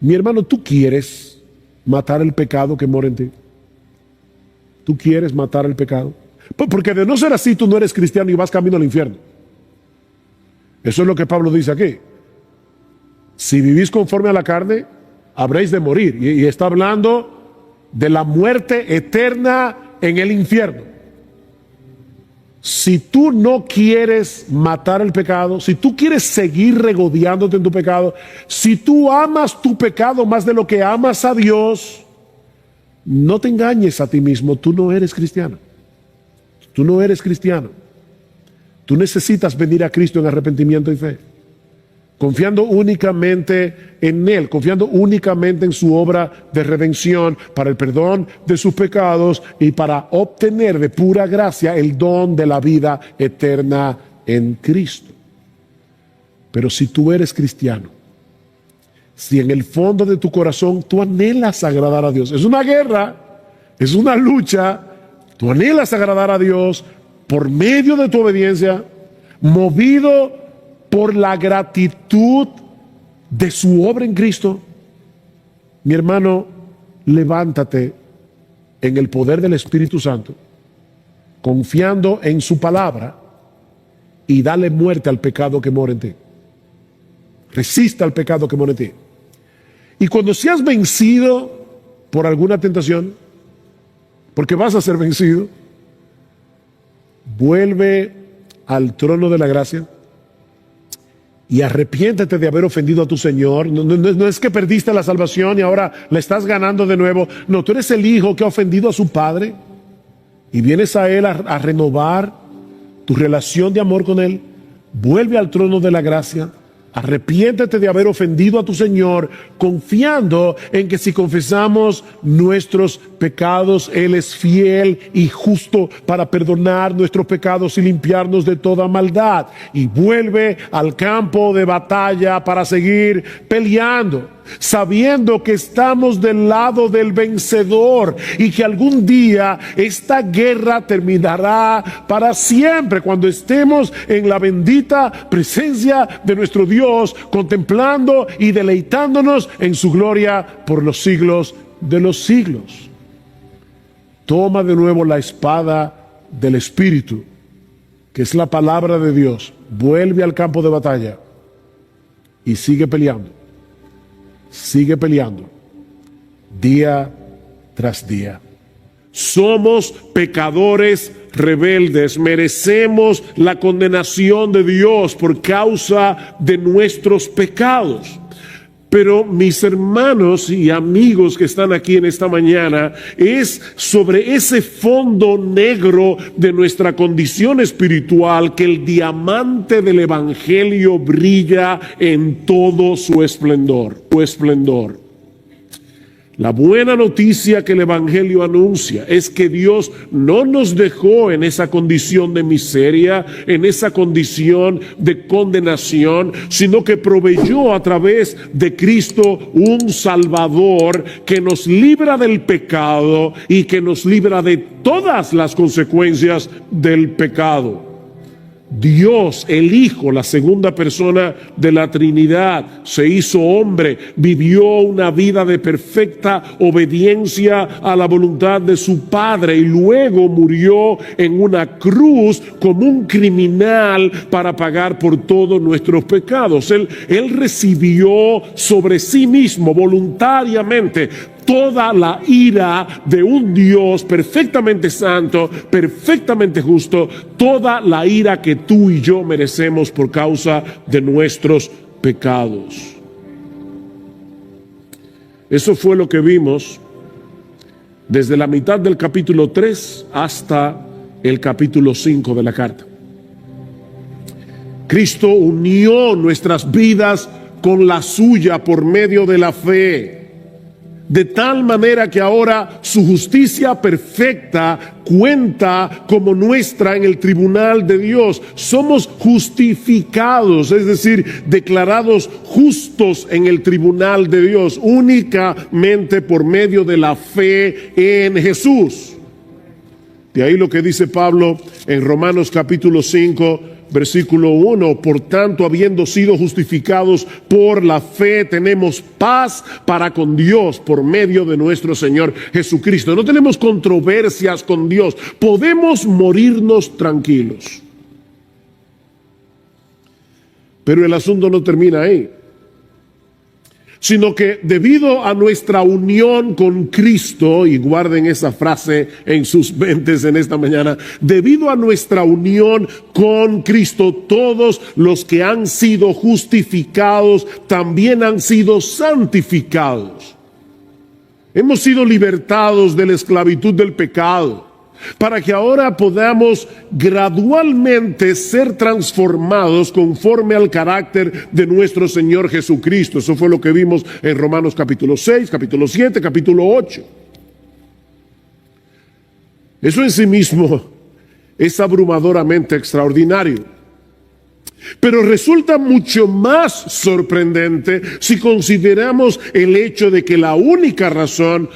Mi hermano, ¿tú quieres matar el pecado que mora en ti? ¿Tú quieres matar el pecado? Porque de no ser así, tú no eres cristiano y vas camino al infierno. Eso es lo que Pablo dice aquí. Si vivís conforme a la carne, habréis de morir. Y está hablando de la muerte eterna en el infierno. Si tú no quieres matar el pecado, si tú quieres seguir regodeándote en tu pecado, si tú amas tu pecado más de lo que amas a Dios, no te engañes a ti mismo, tú no eres cristiano. Tú no eres cristiano. Tú necesitas venir a Cristo en arrepentimiento y fe, confiando únicamente en Él, confiando únicamente en su obra de redención para el perdón de sus pecados y para obtener de pura gracia el don de la vida eterna en Cristo. Pero si tú eres cristiano, si en el fondo de tu corazón tú anhelas agradar a Dios, es una guerra, es una lucha, tú anhelas agradar a Dios por medio de tu obediencia, movido por la gratitud de su obra en Cristo, mi hermano, levántate en el poder del Espíritu Santo, confiando en su palabra, y dale muerte al pecado que mora en ti. Resista al pecado que mora en ti. Y cuando seas vencido por alguna tentación, porque vas a ser vencido, vuelve al trono de la gracia y arrepiéntete de haber ofendido a tu Señor. No es que perdiste la salvación y ahora la estás ganando de nuevo. No, tú eres el hijo que ha ofendido a su padre y vienes a Él a renovar tu relación de amor con Él. Vuelve al trono de la gracia. Arrepiéntete de haber ofendido a tu Señor, confiando en que si confesamos nuestros pecados, Él es fiel y justo para perdonar nuestros pecados y limpiarnos de toda maldad. Y vuelve al campo de batalla para seguir peleando, sabiendo que estamos del lado del vencedor y que algún día esta guerra terminará para siempre cuando estemos en la bendita presencia de nuestro Dios, contemplando y deleitándonos en su gloria por los siglos de los siglos. Toma de nuevo la espada del Espíritu, que es la palabra de Dios. Vuelve al campo de batalla y sigue peleando. sigue peleando día tras día. Somos pecadores rebeldes, merecemos la condenación de Dios por causa de nuestros pecados. Pero mis hermanos y amigos que están aquí en esta mañana, es sobre ese fondo negro de nuestra condición espiritual que el diamante del Evangelio brilla en todo su esplendor. La buena noticia que el Evangelio anuncia es que Dios no nos dejó en esa condición de miseria, en esa condición de condenación, sino que proveyó a través de Cristo un Salvador que nos libra del pecado y que nos libra de todas las consecuencias del pecado. Dios, el Hijo, la segunda persona de la Trinidad, se hizo hombre, vivió una vida de perfecta obediencia a la voluntad de su Padre y luego murió en una cruz como un criminal para pagar por todos nuestros pecados. Él recibió sobre sí mismo voluntariamente toda la ira de un Dios perfectamente santo, perfectamente justo, toda la ira que tú y yo merecemos por causa de nuestros pecados. Eso fue lo que vimos desde la mitad del capítulo 3 hasta el capítulo 5 de la carta. Cristo unió nuestras vidas con la suya por medio de la fe, de tal manera que ahora su justicia perfecta cuenta como nuestra en el tribunal de Dios. Somos justificados, es decir, declarados justos en el tribunal de Dios, únicamente por medio de la fe en Jesús. De ahí lo que dice Pablo en Romanos capítulo 5, versículo 1, por tanto, habiendo sido justificados por la fe, tenemos paz para con Dios por medio de nuestro Señor Jesucristo. No tenemos controversias con Dios, podemos morirnos tranquilos. Pero el asunto no termina ahí, sino que debido a nuestra unión con Cristo, y guarden esa frase en sus mentes en esta mañana, debido a nuestra unión con Cristo, todos los que han sido justificados también han sido santificados. Hemos sido libertados de la esclavitud del pecado, para que ahora podamos gradualmente ser transformados conforme al carácter de nuestro Señor Jesucristo. Eso fue lo que vimos en Romanos capítulo 6, capítulo 7, capítulo 8. Eso en sí mismo es abrumadoramente extraordinario. Pero resulta mucho más sorprendente si consideramos el hecho de que la única razón,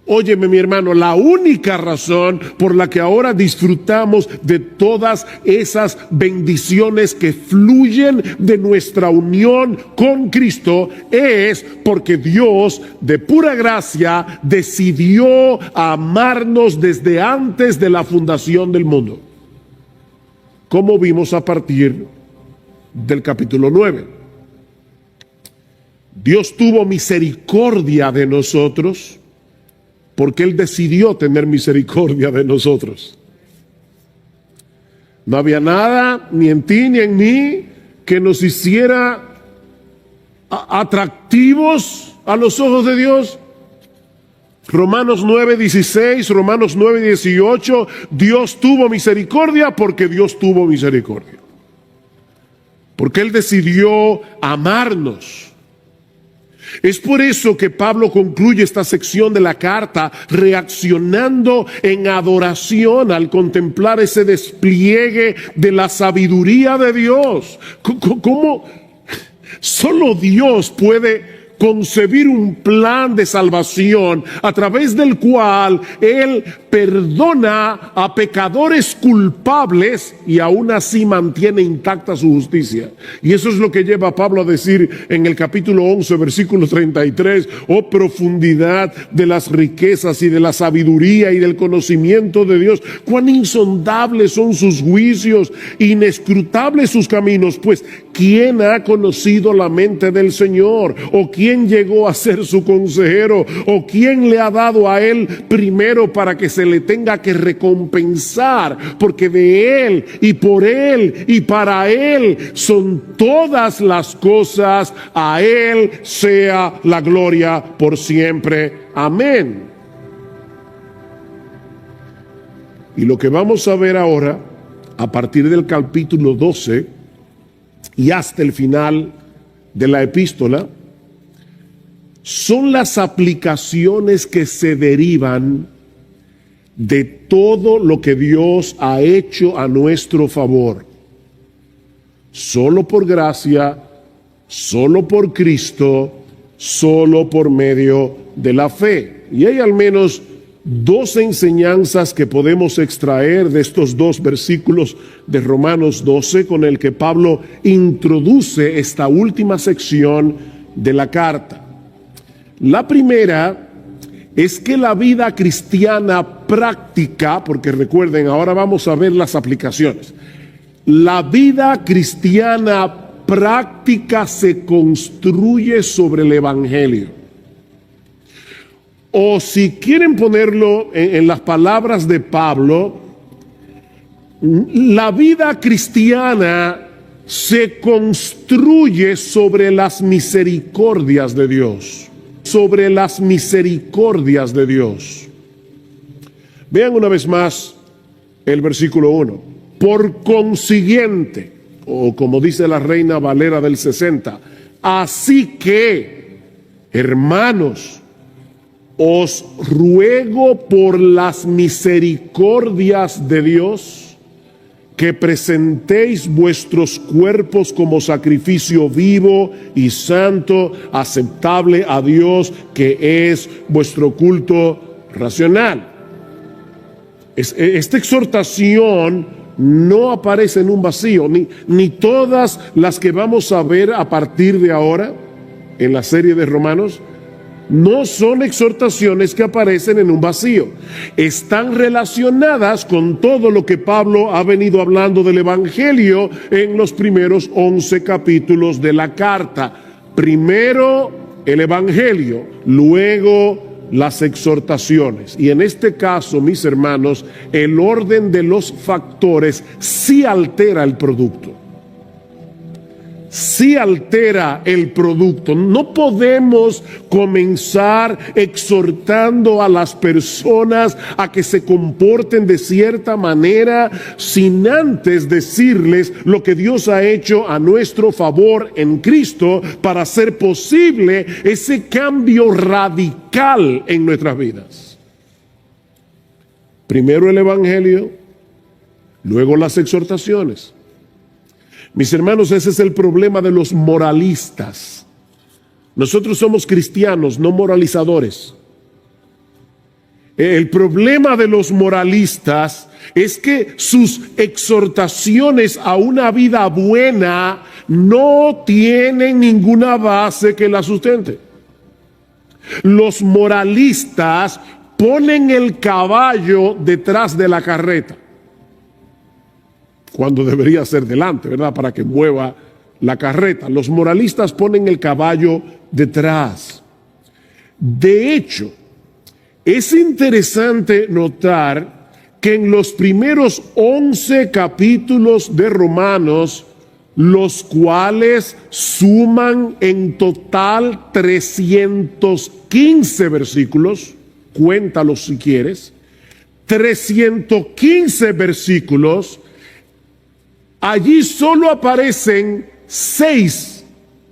óyeme mi hermano, la única razón por la que ahora disfrutamos de todas esas bendiciones que fluyen de nuestra unión con Cristo es porque Dios de pura gracia decidió amarnos desde antes de la fundación del mundo, como vimos a partir del capítulo 9. Dios tuvo misericordia de nosotros porque Él decidió tener misericordia de nosotros. No había nada, ni en ti ni en mí, que nos hiciera atractivos a los ojos de Dios. Romanos 9:16, Romanos 9:18, Dios tuvo misericordia porque Dios tuvo misericordia. Porque Él decidió amarnos. Es por eso que Pablo concluye esta sección de la carta reaccionando en adoración al contemplar ese despliegue de la sabiduría de Dios. ¿Cómo solo Dios puede concebir un plan de salvación a través del cual Él perdona a pecadores culpables y aún así mantiene intacta su justicia. Y eso es lo que lleva a Pablo a decir en el capítulo 11, versículo 33, oh profundidad de las riquezas y de la sabiduría y del conocimiento de Dios, cuán insondables son sus juicios, inescrutables sus caminos, pues ¿quién ha conocido la mente del Señor? ¿O quién llegó a ser su consejero? ¿O quién le ha dado a él primero para que se le tenga que recompensar? Porque de él y por él y para él son todas las cosas. A él sea la gloria por siempre. Amén. Y lo que vamos a ver ahora, a partir del capítulo 12 y hasta el final de la epístola, son las aplicaciones que se derivan de todo lo que Dios ha hecho a nuestro favor. Solo por gracia, solo por Cristo, solo por medio de la fe. Y hay al menos dos enseñanzas que podemos extraer de estos dos versículos de Romanos 12 con el que Pablo introduce esta última sección de la carta. La primera es que la vida cristiana práctica, porque recuerden, ahora vamos a ver las aplicaciones. La vida cristiana práctica se construye sobre el Evangelio. O si quieren ponerlo en las palabras de Pablo, la vida cristiana se construye sobre las misericordias de Dios. Sobre las misericordias de Dios. Vean una vez más el versículo 1. Por consiguiente, o como dice la Reina Valera del 60, así que, hermanos, os ruego por las misericordias de Dios que presentéis vuestros cuerpos como sacrificio vivo y santo, aceptable a Dios, que es vuestro culto racional. Esta exhortación no aparece en un vacío, ni todas las que vamos a ver a partir de ahora en la serie de Romanos. No son exhortaciones que aparecen en un vacío. Están relacionadas con todo lo que Pablo ha venido hablando del Evangelio en los primeros 11 capítulos de la carta. Primero el Evangelio, luego las exhortaciones. Y en este caso, mis hermanos, el orden de los factores sí altera el producto. Sí altera el producto. No podemos comenzar exhortando a las personas a que se comporten de cierta manera sin antes decirles lo que Dios ha hecho a nuestro favor en Cristo para hacer posible ese cambio radical en nuestras vidas. Primero el Evangelio, luego las exhortaciones. Mis hermanos, ese es el problema de los moralistas. Nosotros somos cristianos, no moralizadores. El problema de los moralistas es que sus exhortaciones a una vida buena no tienen ninguna base que la sustente. Los moralistas ponen el caballo detrás de la carreta, cuando debería ser delante, ¿verdad? Para que mueva la carreta. Los moralistas ponen el caballo detrás. De hecho, es interesante notar que en los primeros 11 capítulos de Romanos, los cuales suman en total 315 versículos, cuéntalos si quieres, 315 versículos. Allí solo aparecen 6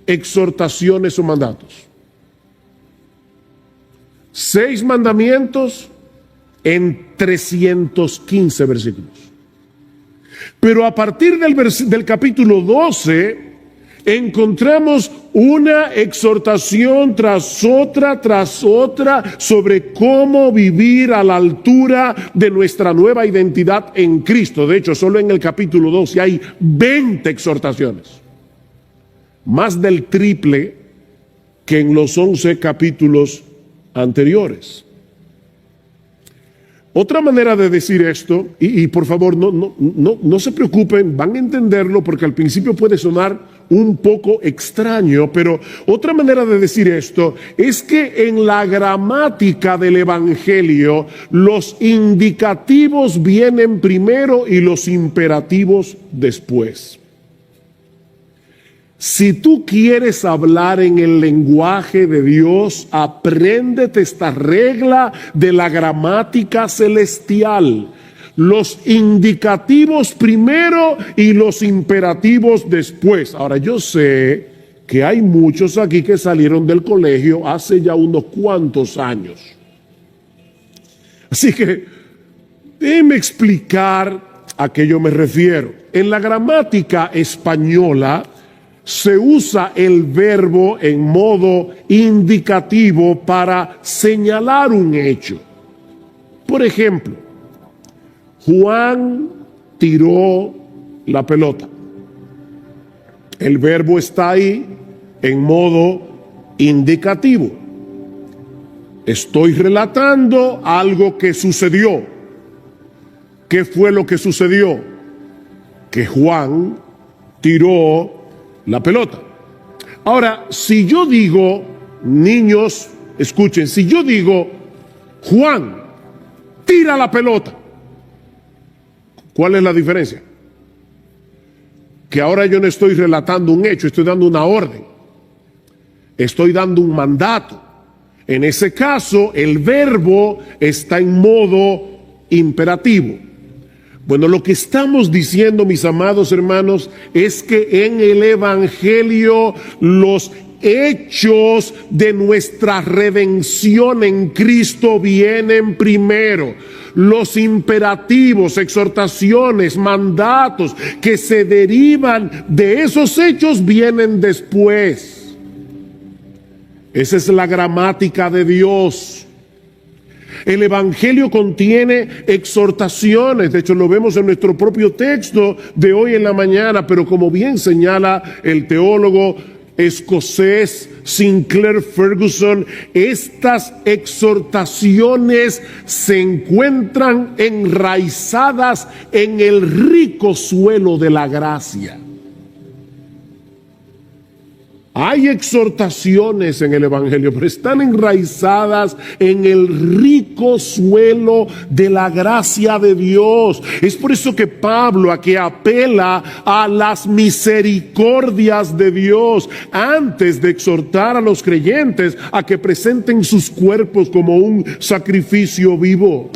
exhortaciones o mandatos. 6 mandamientos en 315 versículos. Pero a partir del capítulo 12, encontramos una exhortación tras otra sobre cómo vivir a la altura de nuestra nueva identidad en Cristo. De hecho, solo en el capítulo 12 hay 20 exhortaciones, más del triple que en los 11 capítulos anteriores. Otra manera de decir esto, y por favor no se preocupen, van a entenderlo porque al principio puede sonar un poco extraño, pero otra manera de decir esto es que en la gramática del Evangelio los indicativos vienen primero y los imperativos después. Si tú quieres hablar en el lenguaje de Dios, apréndete esta regla de la gramática celestial. Los indicativos primero y los imperativos después. Ahora, yo sé que hay muchos aquí que salieron del colegio hace ya unos cuantos años. Así que déjenme explicar a qué yo me refiero. En la gramática española se usa el verbo en modo indicativo para señalar un hecho. Por ejemplo, Juan tiró la pelota. El verbo está ahí en modo indicativo. Estoy relatando algo que sucedió. ¿Qué fue lo que sucedió? Que Juan tiró la pelota. Ahora, si yo digo, niños, escuchen, si yo digo, Juan, tira la pelota, ¿cuál es la diferencia? Que ahora yo no estoy relatando un hecho, estoy dando una orden, estoy dando un mandato. En ese caso, el verbo está en modo imperativo. Bueno, lo que estamos diciendo, mis amados hermanos, es que en el Evangelio los hechos de nuestra redención en Cristo vienen primero. Los imperativos, exhortaciones, mandatos que se derivan de esos hechos vienen después. Esa es la gramática de Dios. El Evangelio contiene exhortaciones, de hecho lo vemos en nuestro propio texto de hoy en la mañana, pero como bien señala el teólogo escocés Sinclair Ferguson, estas exhortaciones se encuentran enraizadas en el rico suelo de la gracia. Hay exhortaciones en el Evangelio, pero están enraizadas en el rico suelo de la gracia de Dios. Es por eso que Pablo aquí apela a las misericordias de Dios antes de exhortar a los creyentes a que presenten sus cuerpos como un sacrificio vivo.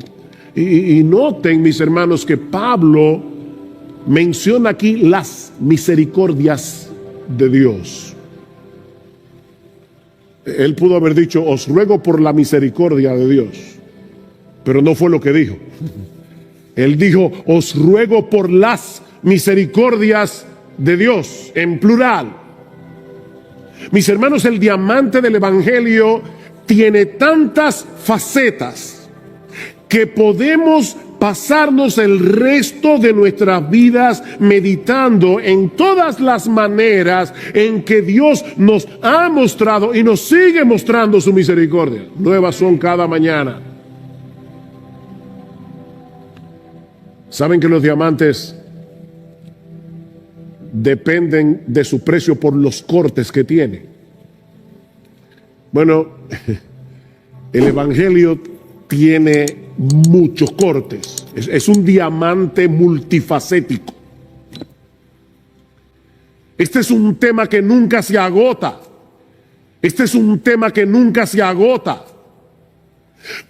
Y noten, mis hermanos, que Pablo menciona aquí las misericordias de Dios. Él pudo haber dicho, os ruego por la misericordia de Dios, pero no fue lo que dijo. Él dijo, os ruego por las misericordias de Dios, en plural. Mis hermanos, el diamante del Evangelio tiene tantas facetas que podemos pasarnos el resto de nuestras vidas meditando en todas las maneras en que Dios nos ha mostrado y nos sigue mostrando su misericordia. Nuevas son cada mañana. ¿Saben que los diamantes dependen de su precio por los cortes que tienen? Bueno, el Evangelio tiene muchos cortes. Es un diamante multifacético. Este es un tema que nunca se agota. Este es un tema que nunca se agota.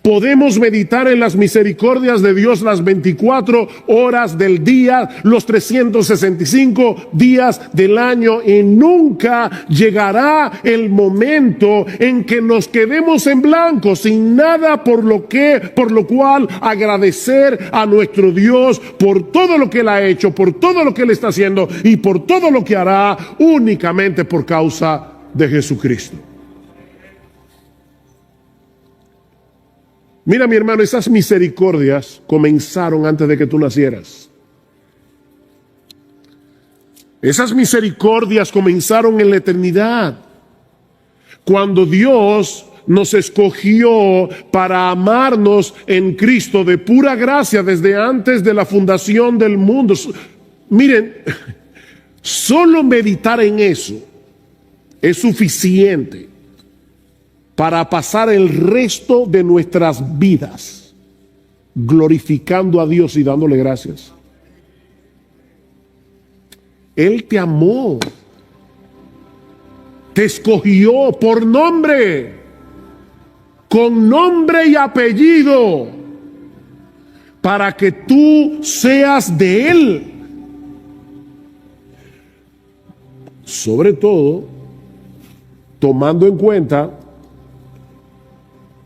Podemos meditar en las misericordias de Dios las 24 horas del día, los 365 días del año, y nunca llegará el momento en que nos quedemos en blanco, sin nada por lo cual agradecer a nuestro Dios por todo lo que Él ha hecho, por todo lo que Él está haciendo y por todo lo que hará, únicamente por causa de Jesucristo. Mira, mi hermano, esas misericordias comenzaron antes de que tú nacieras. Esas misericordias comenzaron en la eternidad, cuando Dios nos escogió para amarnos en Cristo de pura gracia desde antes de la fundación del mundo. Miren, solo meditar en eso es suficiente para pasar el resto de nuestras vidas glorificando a Dios y dándole gracias. Él te amó, te escogió por nombre, con nombre y apellido, para que tú seas de Él. Sobre todo, tomando en cuenta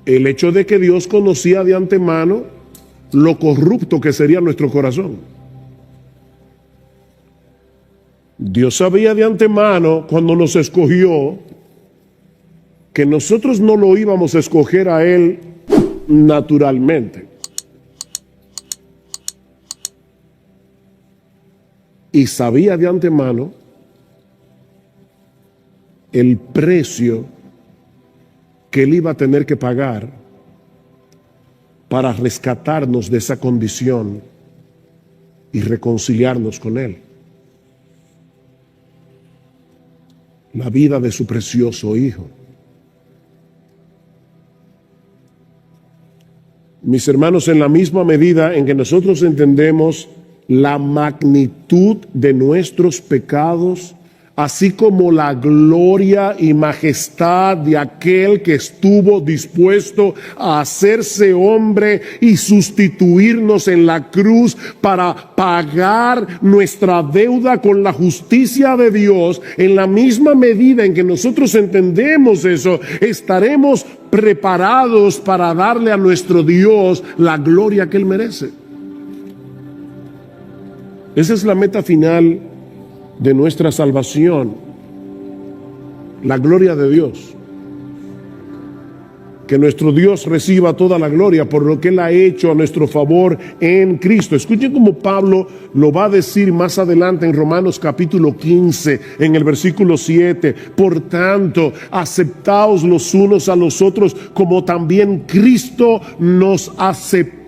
el hecho de que Dios conocía de antemano lo corrupto que sería nuestro corazón. Dios sabía de antemano, cuando nos escogió, que nosotros no lo íbamos a escoger a Él naturalmente. Y sabía de antemano el precio que Él iba a tener que pagar para rescatarnos de esa condición y reconciliarnos con Él. La vida de su precioso Hijo. Mis hermanos, en la misma medida en que nosotros entendemos la magnitud de nuestros pecados, así como la gloria y majestad de aquel que estuvo dispuesto a hacerse hombre y sustituirnos en la cruz para pagar nuestra deuda con la justicia de Dios, en la misma medida en que nosotros entendemos eso, estaremos preparados para darle a nuestro Dios la gloria que Él merece. Esa es la meta final de nuestra salvación, la gloria de Dios. Que nuestro Dios reciba toda la gloria por lo que Él ha hecho a nuestro favor en Cristo. Escuchen cómo Pablo lo va a decir más adelante en Romanos capítulo 15, en el versículo 7. Por tanto, aceptaos los unos a los otros, como también Cristo nos aceptó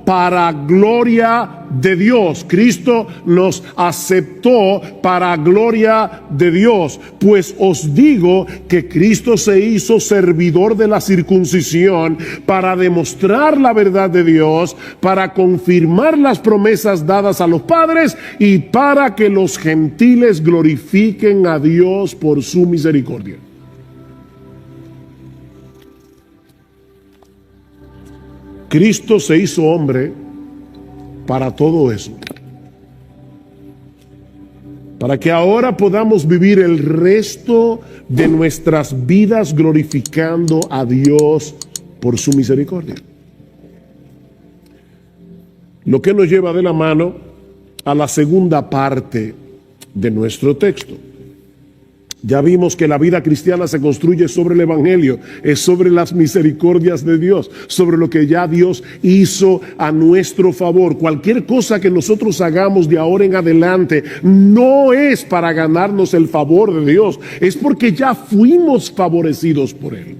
para gloria de Dios. Cristo nos aceptó para gloria de Dios. Pues os digo que Cristo se hizo servidor de la circuncisión para demostrar la verdad de Dios, para confirmar las promesas dadas a los padres y para que los gentiles glorifiquen a Dios por su misericordia. Cristo se hizo hombre para todo eso, para que ahora podamos vivir el resto de nuestras vidas glorificando a Dios por su misericordia. Lo que nos lleva de la mano a la segunda parte de nuestro texto. Ya vimos que la vida cristiana se construye sobre el Evangelio, es sobre las misericordias de Dios, sobre lo que ya Dios hizo a nuestro favor. Cualquier cosa que nosotros hagamos de ahora en adelante no es para ganarnos el favor de Dios, es porque ya fuimos favorecidos por Él.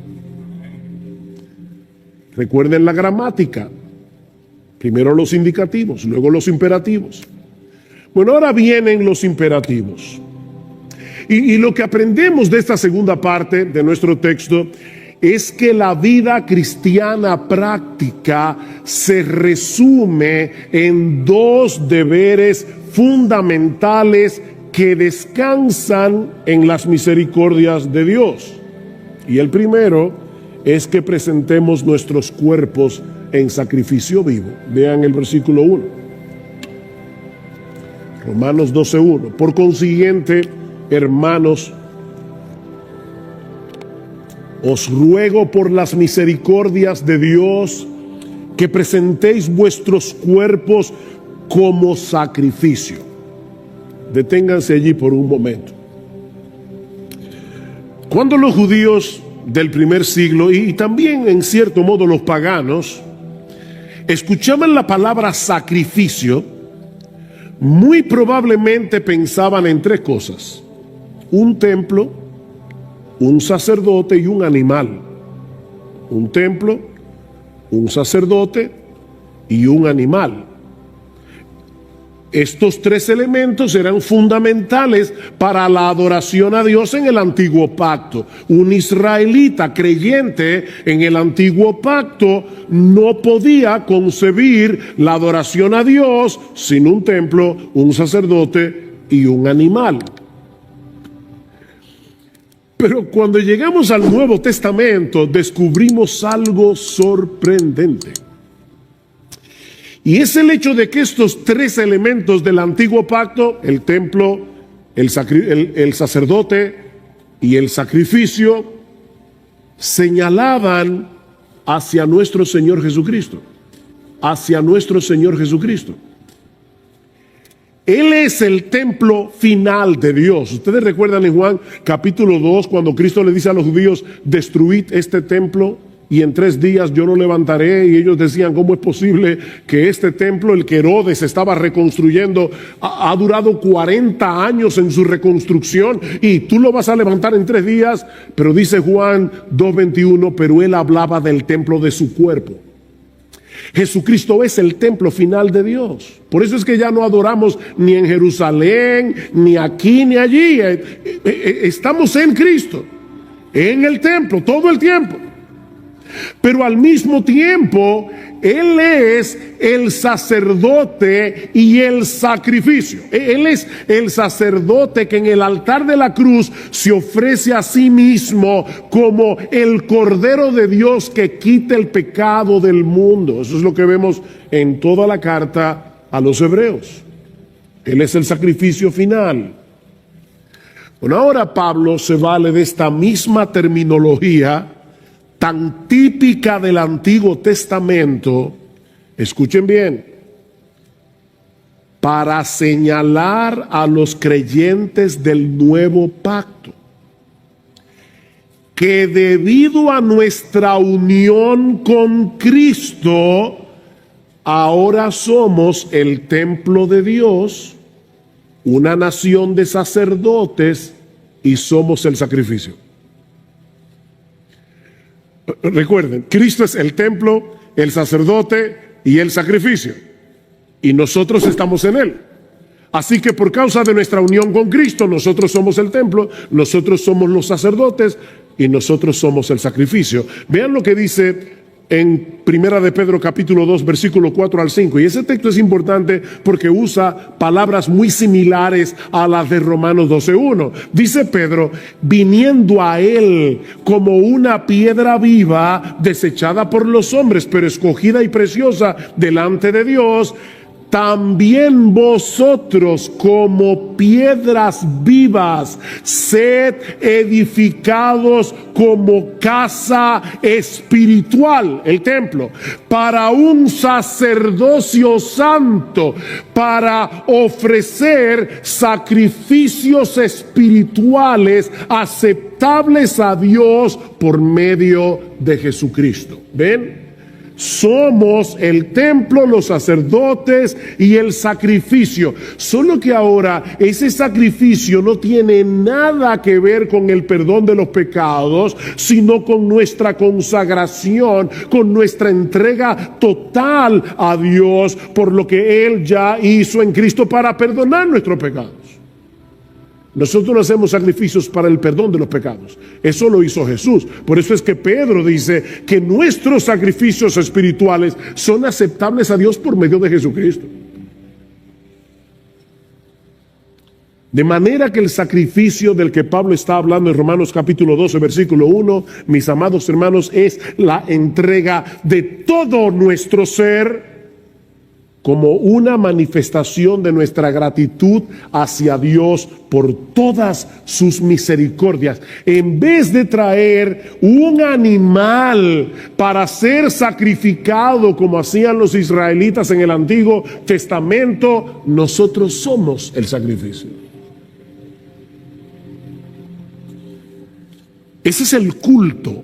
Recuerden la gramática, primero los indicativos, luego los imperativos. Bueno, ahora vienen los imperativos. Y lo que aprendemos de esta segunda parte de nuestro texto es que la vida cristiana práctica se resume en dos deberes fundamentales que descansan en las misericordias de Dios. Y el primero es que presentemos nuestros cuerpos en sacrificio vivo. Vean el versículo 1. Romanos 12:1. Por consiguiente, hermanos, os ruego por las misericordias de Dios que presentéis vuestros cuerpos como sacrificio. Deténganse allí por un momento. Cuando los judíos del primer siglo, y también en cierto modo los paganos, escuchaban la palabra sacrificio, muy probablemente pensaban en tres cosas: un templo, un sacerdote y un animal. Un templo, un sacerdote y un animal. Estos tres elementos eran fundamentales para la adoración a Dios en el antiguo pacto. Un israelita creyente en el antiguo pacto no podía concebir la adoración a Dios sin un templo, un sacerdote y un animal. Pero cuando llegamos al Nuevo Testamento descubrimos algo sorprendente. Y es el hecho de que estos tres elementos del antiguo pacto, el templo, el sacerdote y el sacrificio, señalaban hacia nuestro Señor Jesucristo. Hacia nuestro Señor Jesucristo. Él es el templo final de Dios. Ustedes recuerdan en Juan capítulo 2 cuando Cristo le dice a los judíos: destruid este templo y en 3 días yo lo levantaré. Y ellos decían: ¿cómo es posible que este templo, el que Herodes estaba reconstruyendo, ha durado 40 años en su reconstrucción y tú lo vas a levantar en 3 días? Pero dice Juan 2:21, pero él hablaba del templo de su cuerpo. Jesucristo es el templo final de Dios. Por eso es que ya no adoramos ni en Jerusalén, ni aquí, ni allí. Estamos en Cristo, en el templo, todo el tiempo. Pero al mismo tiempo, Él es el sacerdote y el sacrificio. Él es el sacerdote que en el altar de la cruz se ofrece a sí mismo como el Cordero de Dios que quita el pecado del mundo. Eso es lo que vemos en toda la carta a los hebreos. Él es el sacrificio final. Bueno, ahora Pablo se vale de esta misma terminología tan típica del Antiguo Testamento, escuchen bien, para señalar a los creyentes del nuevo pacto que debido a nuestra unión con Cristo, ahora somos el templo de Dios, una nación de sacerdotes y somos el sacrificio. Recuerden, Cristo es el templo, el sacerdote y el sacrificio. Y nosotros estamos en Él. Así que por causa de nuestra unión con Cristo, nosotros somos el templo, nosotros somos los sacerdotes y nosotros somos el sacrificio. Vean lo que dice en Primera de Pedro capítulo 2 versículo 4 al 5. Y ese texto es importante porque usa palabras muy similares a las de Romanos 12:1. Dice Pedro: viniendo a Él como una piedra viva, desechada por los hombres, pero escogida y preciosa delante de Dios, también vosotros como piedras vivas sed edificados como casa espiritual, el templo, para un sacerdocio santo, para ofrecer sacrificios espirituales aceptables a Dios por medio de Jesucristo. ¿Ven? Somos el templo, los sacerdotes y el sacrificio. Solo que ahora ese sacrificio no tiene nada que ver con el perdón de los pecados, sino con nuestra consagración, con nuestra entrega total a Dios por lo que Él ya hizo en Cristo para perdonar nuestros pecados. Nosotros no hacemos sacrificios para el perdón de los pecados. Eso lo hizo Jesús. Por eso es que Pedro dice que nuestros sacrificios espirituales son aceptables a Dios por medio de Jesucristo. De manera que el sacrificio del que Pablo está hablando en Romanos capítulo 12, versículo 1, mis amados hermanos, es la entrega de todo nuestro ser como una manifestación de nuestra gratitud hacia Dios por todas sus misericordias. En vez de traer un animal para ser sacrificado como hacían los israelitas en el Antiguo Testamento, nosotros somos el sacrificio. Ese es el culto,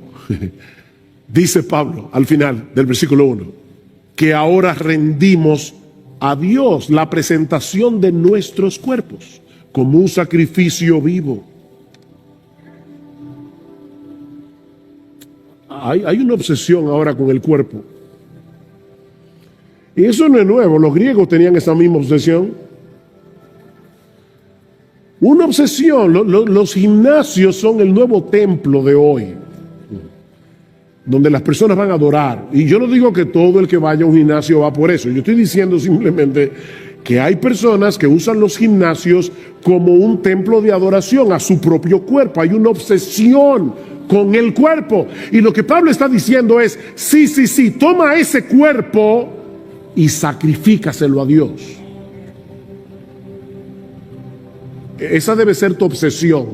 dice Pablo al final del versículo 1, que ahora rendimos a Dios, la presentación de nuestros cuerpos como un sacrificio vivo. Hay una obsesión ahora con el cuerpo. Y eso no es nuevo, los griegos tenían esa misma obsesión. Una obsesión, los gimnasios son el nuevo templo de hoy, donde las personas van a adorar. Y yo no digo que todo el que vaya a un gimnasio va por eso. Yo estoy diciendo simplemente que hay personas que usan los gimnasios como un templo de adoración a su propio cuerpo. Hay una obsesión con el cuerpo. Y lo que Pablo está diciendo es, sí, toma ese cuerpo y sacrifícaselo a Dios. Esa debe ser tu obsesión.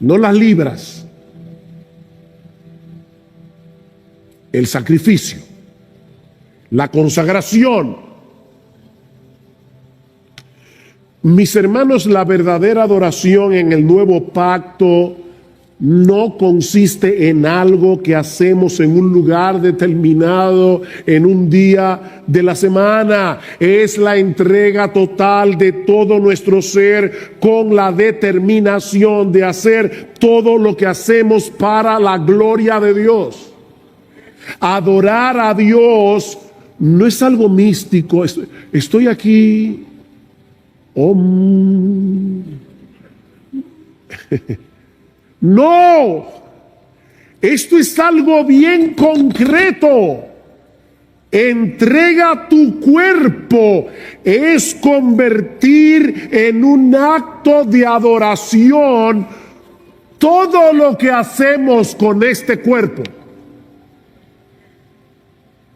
No las libras. El sacrificio, la consagración. Mis hermanos, la verdadera adoración en el nuevo pacto no consiste en algo que hacemos en un lugar determinado, en un día de la semana. Es la entrega total de todo nuestro ser con la determinación de hacer todo lo que hacemos para la gloria de Dios. Adorar a Dios no es algo místico. Estoy aquí. No, esto es algo bien concreto. Entrega tu cuerpo es convertir en un acto de adoración todo lo que hacemos con este cuerpo.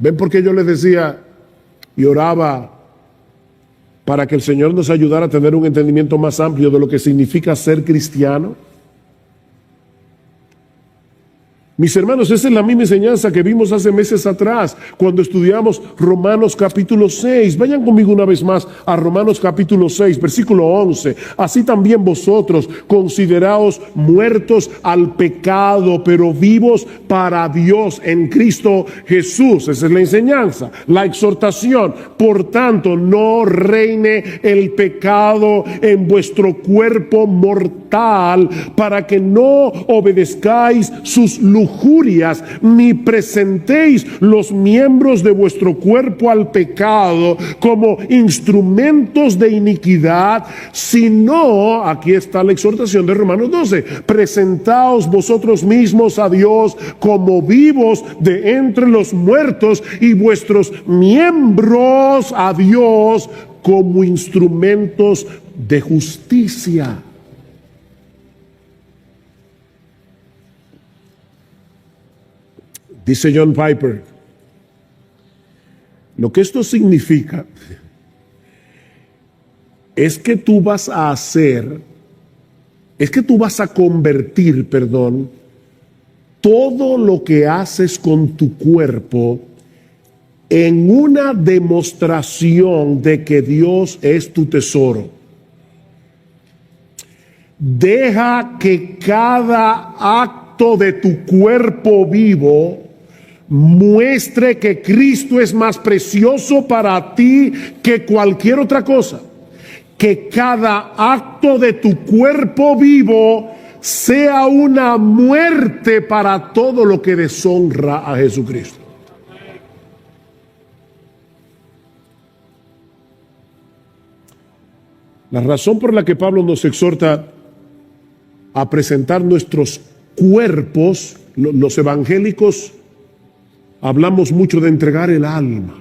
¿Ven por qué yo les decía y oraba para que el Señor nos ayudara a tener un entendimiento más amplio de lo que significa ser cristiano? Mis hermanos, esa es la misma enseñanza que vimos hace meses atrás cuando estudiamos Romanos capítulo 6. Vayan conmigo una vez más a Romanos capítulo 6, versículo 11. Así también vosotros consideraos muertos al pecado, pero vivos para Dios en Cristo Jesús. Esa es la enseñanza, la exhortación. Por tanto, no reine el pecado en vuestro cuerpo mortal, para que no obedezcáis sus lujurias, ni presentéis los miembros de vuestro cuerpo al pecado como instrumentos de iniquidad, sino, aquí está la exhortación de Romanos 12, presentaos vosotros mismos a Dios como vivos de entre los muertos y vuestros miembros a Dios como instrumentos de justicia. Dice John Piper, lo que esto significa es que tú vas a convertir, todo lo que haces con tu cuerpo en una demostración de que Dios es tu tesoro. Deja que cada acto de tu cuerpo vivo muestre que Cristo es más precioso para ti que cualquier otra cosa. Que cada acto de tu cuerpo vivo sea una muerte para todo lo que deshonra a Jesucristo. La razón por la que Pablo nos exhorta a presentar nuestros cuerpos, los evangélicos hablamos mucho de entregar el alma.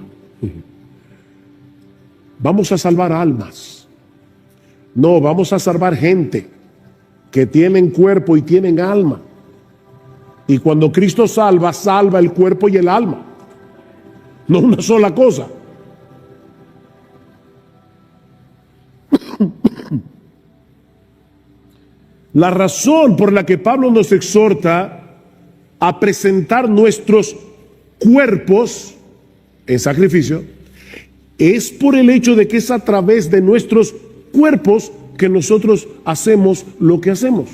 Vamos a salvar almas. No, vamos a salvar gente que tienen cuerpo y tienen alma. Y cuando Cristo salva, salva el cuerpo y el alma. No una sola cosa. La razón por la que Pablo nos exhorta a presentar nuestros cuerpos en sacrificio es por el hecho de que es a través de nuestros cuerpos que nosotros hacemos lo que hacemos.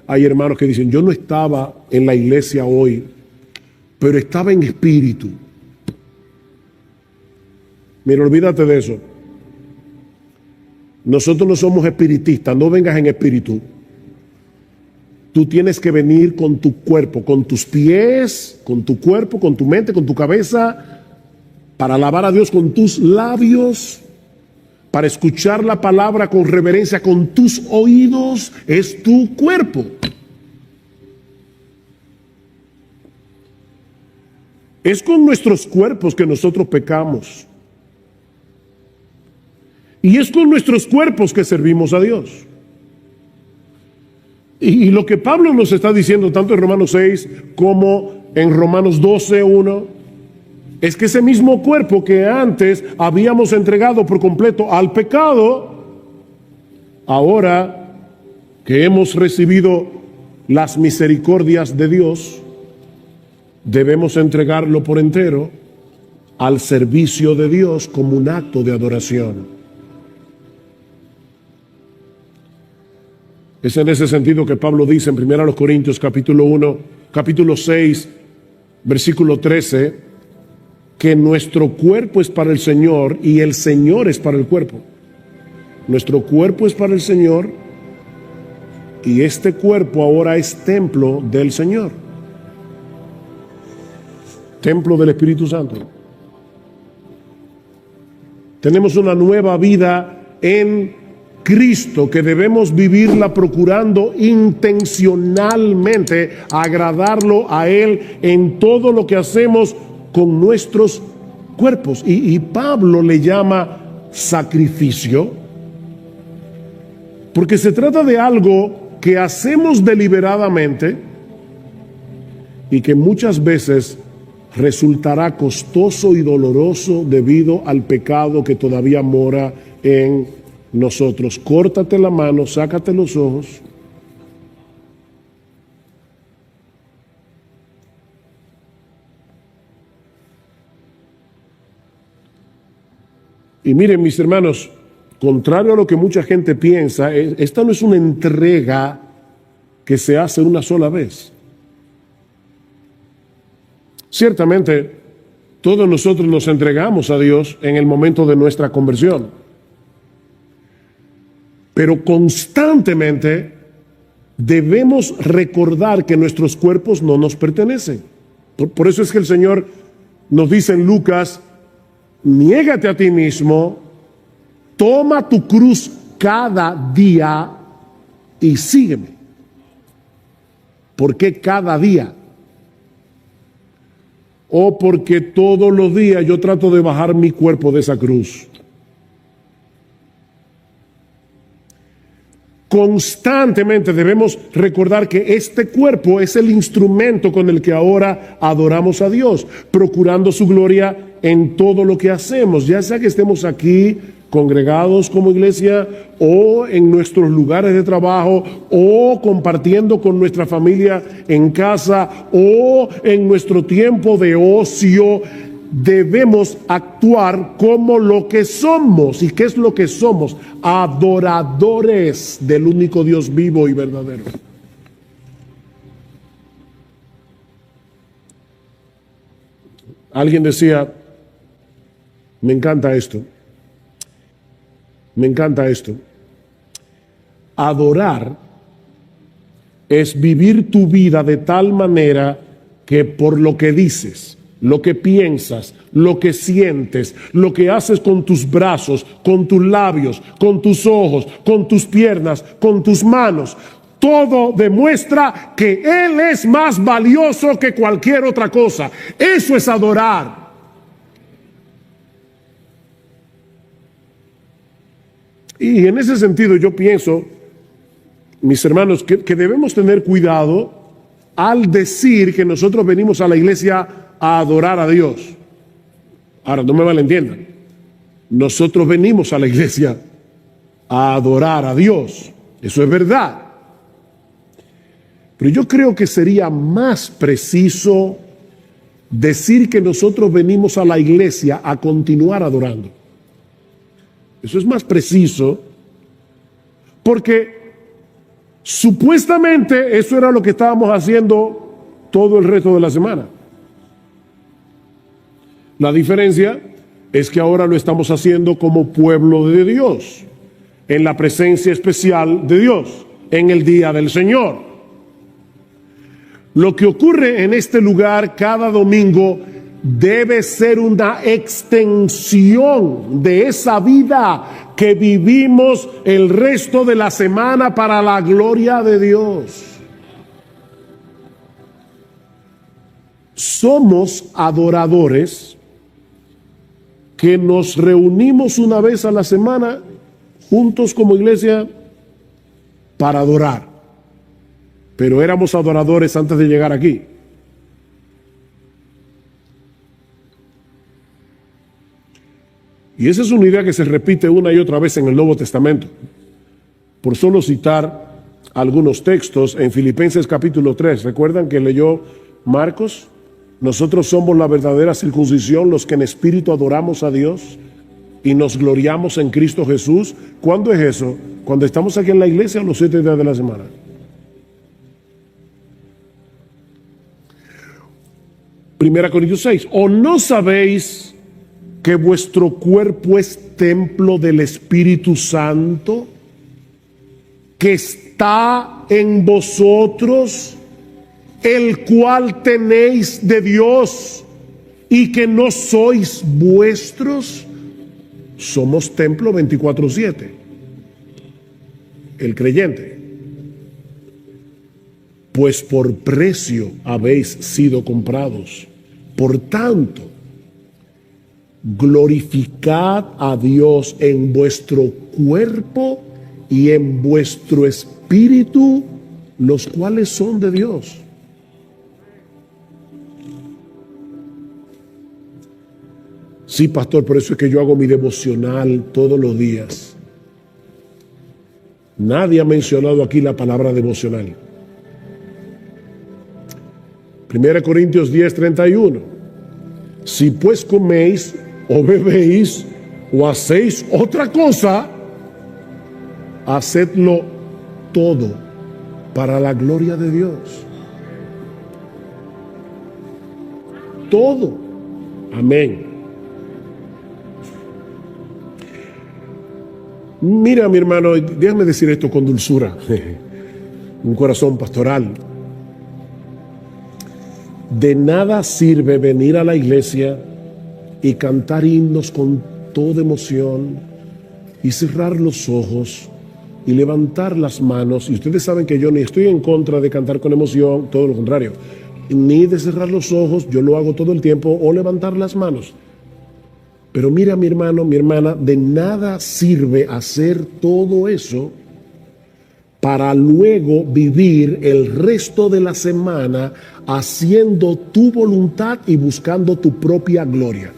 Hay hermanos que dicen, yo no estaba en la iglesia hoy, pero estaba en espíritu. Mira, olvídate de eso. Nosotros no somos espiritistas, no vengas en espíritu. Tú tienes que venir con tu cuerpo, con tus pies, con tu cuerpo, con tu mente, con tu cabeza, para alabar a Dios con tus labios, para escuchar la palabra con reverencia con tus oídos. Es tu cuerpo. Es con nuestros cuerpos que nosotros pecamos. Y es con nuestros cuerpos que servimos a Dios. Y lo que Pablo nos está diciendo tanto en Romanos 6 como en Romanos 12:1 es que ese mismo cuerpo que antes habíamos entregado por completo al pecado, ahora que hemos recibido las misericordias de Dios, debemos entregarlo por entero al servicio de Dios como un acto de adoración. Es en ese sentido que Pablo dice en 1 Corintios capítulo 6, versículo 13, que nuestro cuerpo es para el Señor y el Señor es para el cuerpo. Nuestro cuerpo es para el Señor y este cuerpo ahora es templo del Señor. Templo del Espíritu Santo. Tenemos una nueva vida en Cristo que debemos vivirla procurando intencionalmente agradarlo a Él en todo lo que hacemos con nuestros cuerpos. Y Pablo le llama sacrificio porque se trata de algo que hacemos deliberadamente y que muchas veces resultará costoso y doloroso debido al pecado que todavía mora en nosotros. Córtate la mano, sácate los ojos. Y miren, mis hermanos, contrario a lo que mucha gente piensa, esta no es una entrega que se hace una sola vez. Ciertamente, todos nosotros nos entregamos a Dios en el momento de nuestra conversión. Pero constantemente debemos recordar que nuestros cuerpos no nos pertenecen. Por eso es que el Señor nos dice en Lucas, niégate a ti mismo, toma tu cruz cada día y sígueme. ¿Por qué cada día? O porque todos los días yo trato de bajar mi cuerpo de esa cruz. Constantemente debemos recordar que este cuerpo es el instrumento con el que ahora adoramos a Dios, procurando su gloria en todo lo que hacemos, ya sea que estemos aquí congregados como iglesia o en nuestros lugares de trabajo o compartiendo con nuestra familia en casa o en nuestro tiempo de ocio. Debemos actuar como lo que somos. ¿Y qué es lo que somos? Adoradores del único Dios vivo y verdadero. Alguien decía, me encanta esto. Me encanta esto. Adorar es vivir tu vida de tal manera que por lo que dices, lo que piensas, lo que sientes, lo que haces con tus brazos, con tus labios, con tus ojos, con tus piernas, con tus manos, todo demuestra que Él es más valioso que cualquier otra cosa. Eso es adorar. Y en ese sentido yo pienso, mis hermanos, que debemos tener cuidado al decir que nosotros venimos a la iglesia a adorar a Dios. Ahora, no me malentiendan. Nosotros venimos a la iglesia a adorar a Dios. Eso es verdad. Pero yo creo que sería más preciso decir que nosotros venimos a la iglesia a continuar adorando. Eso es más preciso, porque supuestamente eso era lo que estábamos haciendo todo el resto de la semana. La diferencia es que ahora lo estamos haciendo como pueblo de Dios, en la presencia especial de Dios, en el día del Señor. Lo que ocurre en este lugar cada domingo debe ser una extensión de esa vida que vivimos el resto de la semana para la gloria de Dios. Somos adoradores que nos reunimos una vez a la semana juntos como iglesia para adorar. Pero éramos adoradores antes de llegar aquí. Y esa es una idea que se repite una y otra vez en el Nuevo Testamento. Por solo citar algunos textos en Filipenses capítulo 3. ¿Recuerdan que leyó Marcos? Nosotros somos la verdadera circuncisión, los que en espíritu adoramos a Dios y nos gloriamos en Cristo Jesús. ¿Cuándo es eso? Cuando estamos aquí en la iglesia, los 7 días de la semana. Primera Corintios 6. ¿O no sabéis que vuestro cuerpo es templo del Espíritu Santo, que está en vosotros, el cual tenéis de Dios, y que no sois vuestros? Somos templo 24/7. El creyente. Pues por precio habéis sido comprados. Por tanto, glorificad a Dios en vuestro cuerpo y en vuestro espíritu, los cuales son de Dios. Sí, pastor, por eso es que yo hago mi devocional todos los días. Nadie ha mencionado aquí la palabra devocional. 1 Corintios 10:31. Si pues coméis o bebéis o hacéis otra cosa, hacedlo todo para la gloria de Dios. Todo. Amén. Mira, mi hermano, déjame decir esto con dulzura, un corazón pastoral. De nada sirve venir a la iglesia y cantar himnos con toda emoción y cerrar los ojos y levantar las manos. Y ustedes saben que yo ni estoy en contra de cantar con emoción, todo lo contrario, ni de cerrar los ojos, yo lo hago todo el tiempo, o levantar las manos. Pero mira, mi hermano, mi hermana, de nada sirve hacer todo eso para luego vivir el resto de la semana haciendo tu voluntad y buscando tu propia gloria.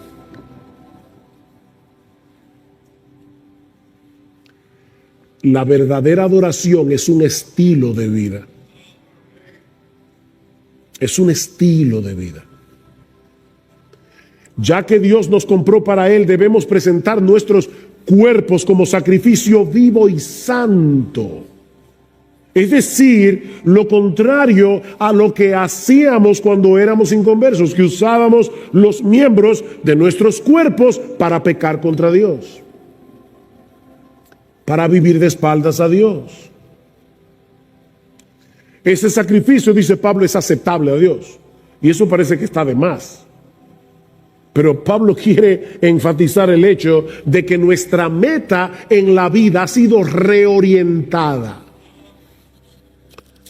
La verdadera adoración es un estilo de vida. Es un estilo de vida. Ya que Dios nos compró para Él, debemos presentar nuestros cuerpos como sacrificio vivo y santo. Es decir, lo contrario a lo que hacíamos cuando éramos inconversos, que usábamos los miembros de nuestros cuerpos para pecar contra Dios, para vivir de espaldas a Dios. Ese sacrificio, dice Pablo, es aceptable a Dios. Y eso parece que está de más. Pero Pablo quiere enfatizar el hecho de que nuestra meta en la vida ha sido reorientada.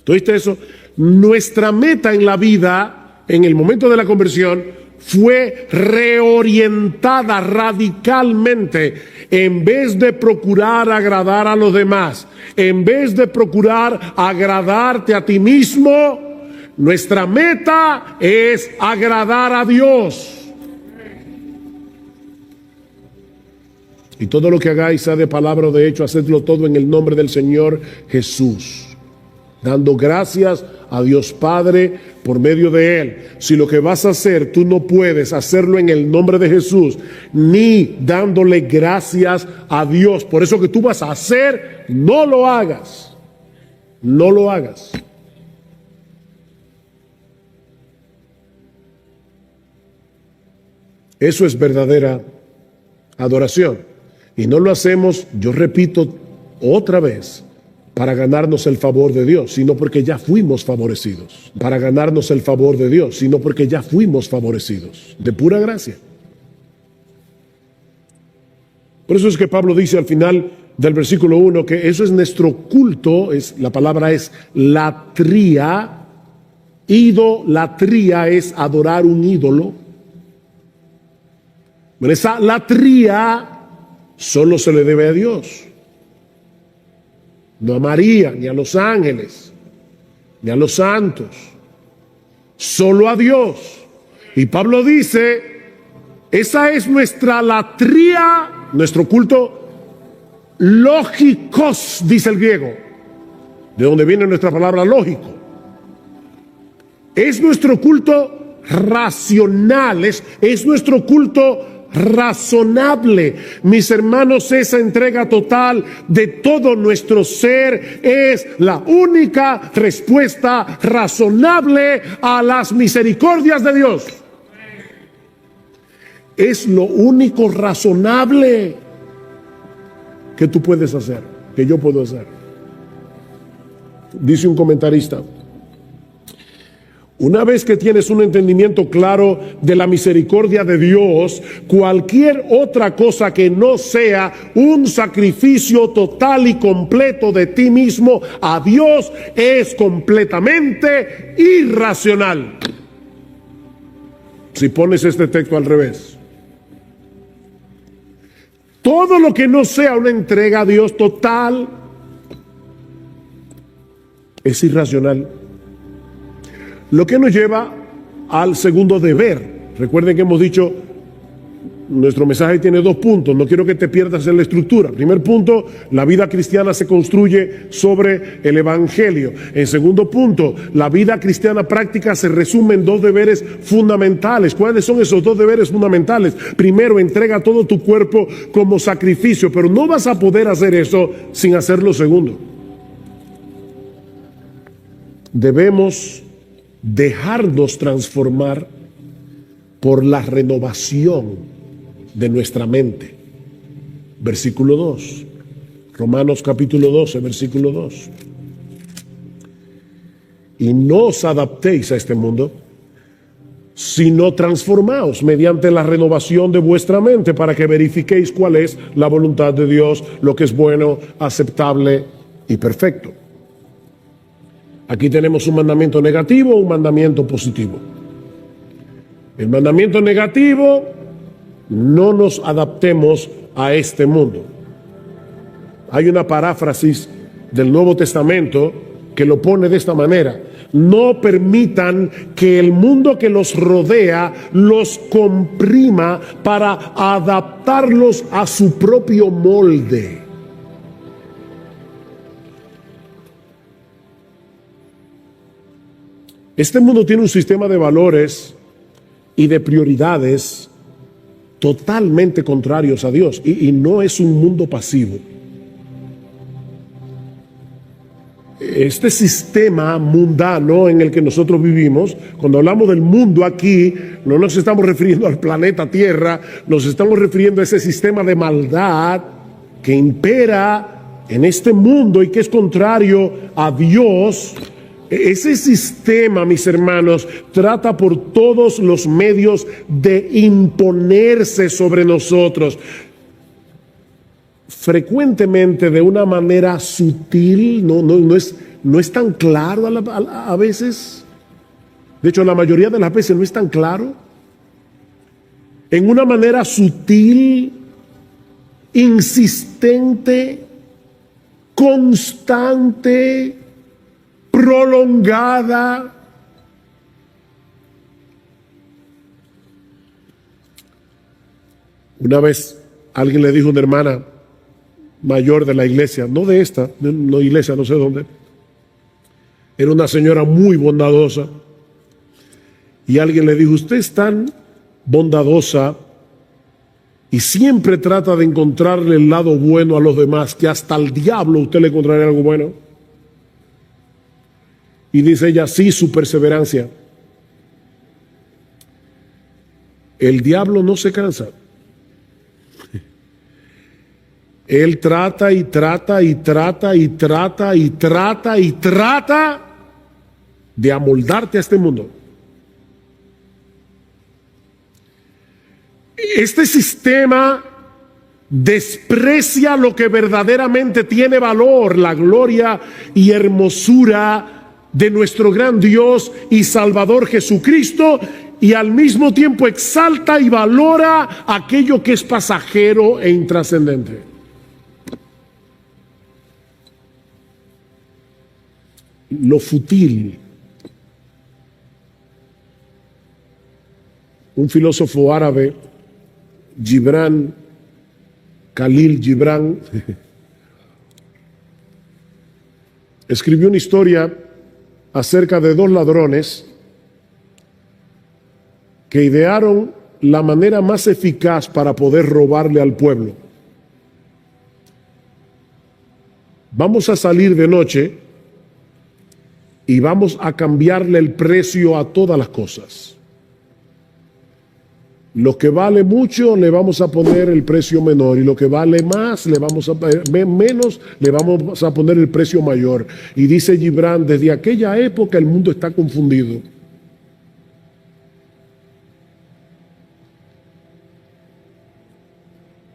¿Oíste eso? Nuestra meta en la vida, en el momento de la conversión, fue reorientada radicalmente. En vez de procurar agradar a los demás, en vez de procurar agradarte a ti mismo, nuestra meta es agradar a Dios. Y todo lo que hagáis, sea de palabra o de hecho, hacedlo todo en el nombre del Señor Jesús, dando gracias a Dios Padre por medio de Él. Si lo que vas a hacer, tú no puedes hacerlo en el nombre de Jesús, ni dándole gracias a Dios por eso que tú vas a hacer, no lo hagas. No lo hagas. Eso es verdadera adoración. Y no lo hacemos, yo repito otra vez, para ganarnos el favor de Dios, sino porque ya fuimos favorecidos. Para ganarnos el favor de Dios, sino porque ya fuimos favorecidos. De pura gracia. Por eso es que Pablo dice al final del versículo 1 que eso es nuestro culto, la palabra es latría. Idolatría es adorar un ídolo. Bueno, esa latría solo se le debe a Dios. No a María, ni a los ángeles, ni a los santos. Solo a Dios. Y Pablo dice, esa es nuestra latría, nuestro culto lógicos, dice el griego, de donde viene nuestra palabra lógico. Es nuestro culto racional, es nuestro culto razonable. Mis hermanos, esa entrega total de todo nuestro ser es la única respuesta razonable a las misericordias de Dios. Es lo único razonable que tú puedes hacer, que yo puedo hacer. Dice un comentarista: una vez que tienes un entendimiento claro de la misericordia de Dios, cualquier otra cosa que no sea un sacrificio total y completo de ti mismo a Dios es completamente irracional. Si pones este texto al revés, todo lo que no sea una entrega a Dios total es irracional. Lo que nos lleva al segundo deber. Recuerden que hemos dicho, nuestro mensaje tiene 2 puntos, no quiero que te pierdas en la estructura. Primer punto, la vida cristiana se construye sobre el Evangelio. En segundo punto, la vida cristiana práctica se resume en 2 deberes fundamentales. ¿Cuáles son esos 2 deberes fundamentales? Primero, entrega todo tu cuerpo como sacrificio, pero no vas a poder hacer eso sin hacer lo segundo. Debemos dejarnos transformar por la renovación de nuestra mente. Versículo 2. Romanos capítulo 12, versículo 2. Y no os adaptéis a este mundo, sino transformaos mediante la renovación de vuestra mente, para que verifiquéis cuál es la voluntad de Dios, lo que es bueno, aceptable y perfecto. Aquí tenemos un mandamiento negativo, un mandamiento positivo. El mandamiento negativo: no nos adaptemos a este mundo. Hay una paráfrasis del Nuevo Testamento que lo pone de esta manera: no permitan que el mundo que los rodea los comprima para adaptarlos a su propio molde. Este mundo tiene un sistema de valores y de prioridades totalmente contrarios a Dios, y no es un mundo pasivo. Este sistema mundano en el que nosotros vivimos, cuando hablamos del mundo aquí, no nos estamos refiriendo al planeta Tierra, nos estamos refiriendo a ese sistema de maldad que impera en este mundo y que es contrario a Dios. Ese sistema, mis hermanos, trata por todos los medios de imponerse sobre nosotros, frecuentemente de una manera sutil, no es tan claro a veces. De hecho, la mayoría de las veces no es tan claro. en una manera sutil, insistente, constante, prolongada. Una vez alguien le dijo a una hermana mayor de la iglesia, no de esta, no iglesia, no sé dónde, era una señora muy bondadosa, y alguien le dijo, usted es tan bondadosa y siempre trata de encontrarle el lado bueno a los demás, que hasta al diablo usted le encontraría algo bueno. Y dice ella, sí, su perseverancia. El diablo no se cansa. Él trata y trata y trata y trata y trata y trata de amoldarte a este mundo. Este sistema desprecia lo que verdaderamente tiene valor, la gloria y hermosura de nuestro gran Dios y Salvador Jesucristo, y al mismo tiempo exalta y valora aquello que es pasajero e intrascendente. Lo fútil. Un filósofo árabe, Gibran Khalil Gibran, escribió una historia acerca de dos ladrones que idearon la manera más eficaz para poder robarle al pueblo. Vamos a salir de noche y vamos a cambiarle el precio a todas las cosas. Lo que vale mucho le vamos a poner el precio menor, y lo que vale más le vamos a menos le vamos a poner el precio mayor. Y dice Gibran, desde aquella época el mundo está confundido.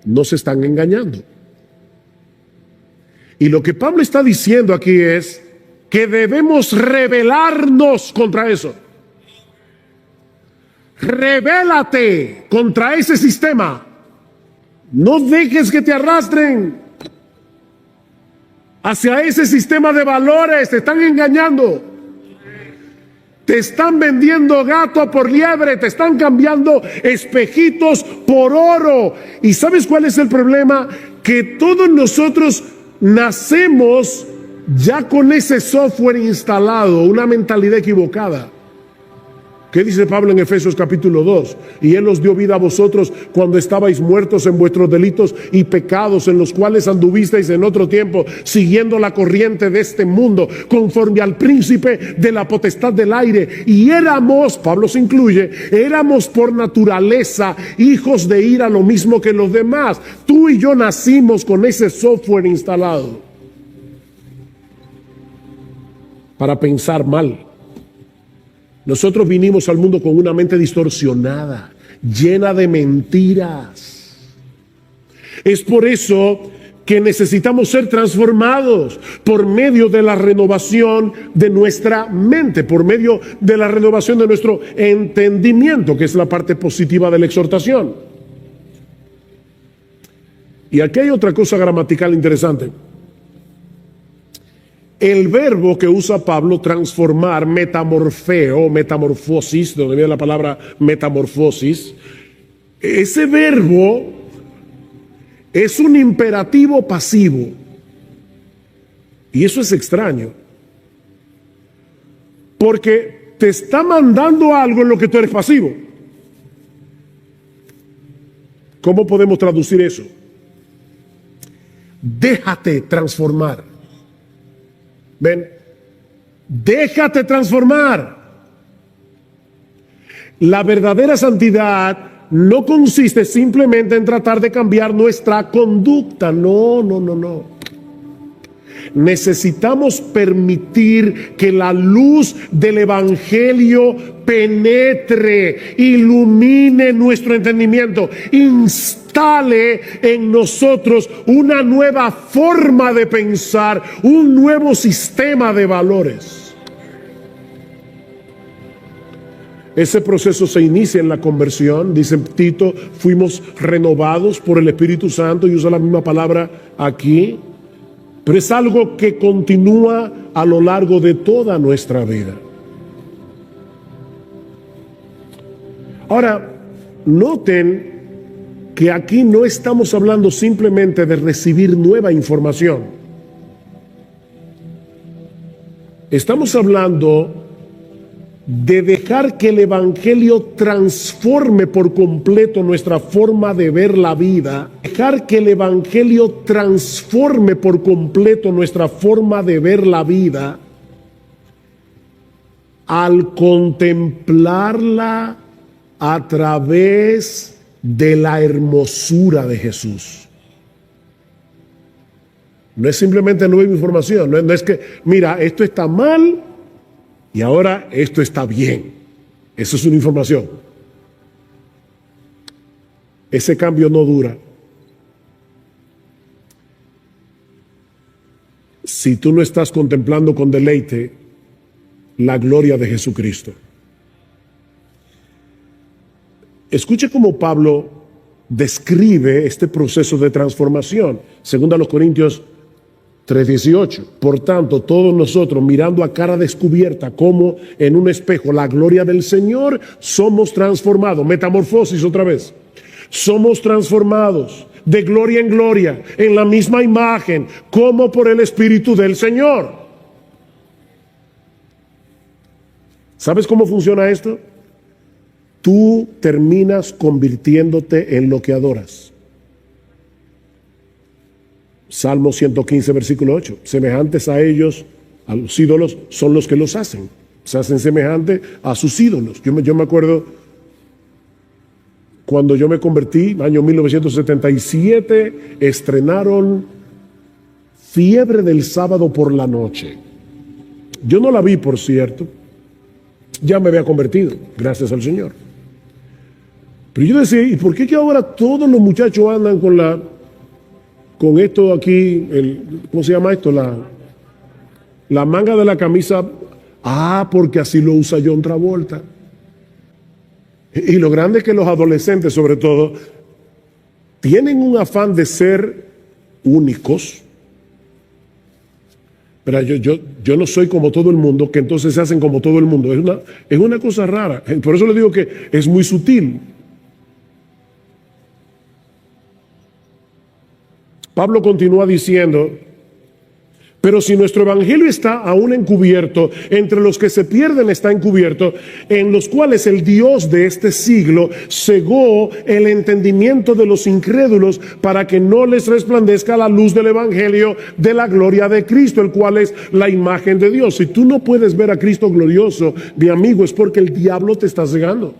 Nos están engañando. Y lo que Pablo está diciendo aquí es que debemos rebelarnos contra eso. Rebélate contra ese sistema. No dejes que te arrastren hacia ese sistema de valores. Te están engañando. Te están vendiendo gato por liebre. Te están cambiando espejitos por oro. ¿Y sabes cuál es el problema? Que todos nosotros nacemos ya con ese software instalado, una mentalidad equivocada. ¿Qué dice Pablo en Efesios capítulo 2? Y Él os dio vida a vosotros cuando estabais muertos en vuestros delitos y pecados, en los cuales anduvisteis en otro tiempo, siguiendo la corriente de este mundo, conforme al príncipe de la potestad del aire. Y éramos, Pablo se incluye, éramos por naturaleza hijos de ira, lo mismo que los demás. Tú y yo nacimos con ese software instalado para pensar mal. Nosotros vinimos al mundo con una mente distorsionada, llena de mentiras. Es por eso que necesitamos ser transformados por medio de la renovación de nuestra mente, por medio de la renovación de nuestro entendimiento, que es la parte positiva de la exhortación. Y aquí hay otra cosa gramatical interesante. El verbo que usa Pablo, transformar, metamorfeo, metamorfosis, de donde viene la palabra metamorfosis, ese verbo es un imperativo pasivo. Y eso es extraño, porque te está mandando algo en lo que tú eres pasivo. ¿Cómo podemos traducir eso? Déjate transformar. Ven, déjate transformar. La verdadera santidad no consiste simplemente en tratar de cambiar nuestra conducta. No. Necesitamos permitir que la luz del Evangelio penetre, ilumine nuestro entendimiento, instale en nosotros una nueva forma de pensar, un nuevo sistema de valores. Ese proceso se inicia en la conversión, dice Tito, fuimos renovados por el Espíritu Santo, y usa la misma palabra aquí, pero es algo que continúa a lo largo de toda nuestra vida. Ahora, noten que aquí no estamos hablando simplemente de recibir nueva información. Estamos hablando de dejar que el Evangelio transforme por completo nuestra forma de ver la vida. Dejar que el Evangelio transforme por completo nuestra forma de ver la vida al contemplarla a través de la hermosura de Jesús. No es simplemente nueva información, no es que, mira, esto está mal y ahora esto está bien. Eso es una información. Ese cambio no dura. Si tú no estás contemplando con deleite la gloria de Jesucristo. Escuche cómo Pablo describe este proceso de transformación. Según a los Corintios 3:18. Por tanto, todos nosotros, mirando a cara descubierta como en un espejo la gloria del Señor, somos transformados. Metamorfosis otra vez. Somos transformados de gloria en gloria, en la misma imagen, como por el Espíritu del Señor. ¿Sabes cómo funciona esto? Tú terminas convirtiéndote en lo que adoras. Salmo 115, versículo 8. Semejantes a ellos, a los ídolos, son los que los hacen. Se hacen semejantes a sus ídolos. Yo me acuerdo cuando yo me convertí, año 1977, estrenaron Fiebre del Sábado por la Noche. Yo no la vi, por cierto. Ya me había convertido, gracias al Señor. Pero yo decía, ¿y por qué que ahora todos los muchachos andan con esto aquí, ¿cómo se llama esto? La manga de la camisa. Porque así lo usa John Travolta. Y lo grande es que los adolescentes, sobre todo, tienen un afán de ser únicos. Pero yo no soy como todo el mundo, que entonces se hacen como todo el mundo. Es una cosa rara. Por eso le digo que es muy sutil. Pablo continúa diciendo, pero si nuestro evangelio está aún encubierto, entre los que se pierden está encubierto, en los cuales el Dios de este siglo cegó el entendimiento de los incrédulos para que no les resplandezca la luz del evangelio de la gloria de Cristo, el cual es la imagen de Dios. Si tú no puedes ver a Cristo glorioso, mi amigo, es porque el diablo te está cegando.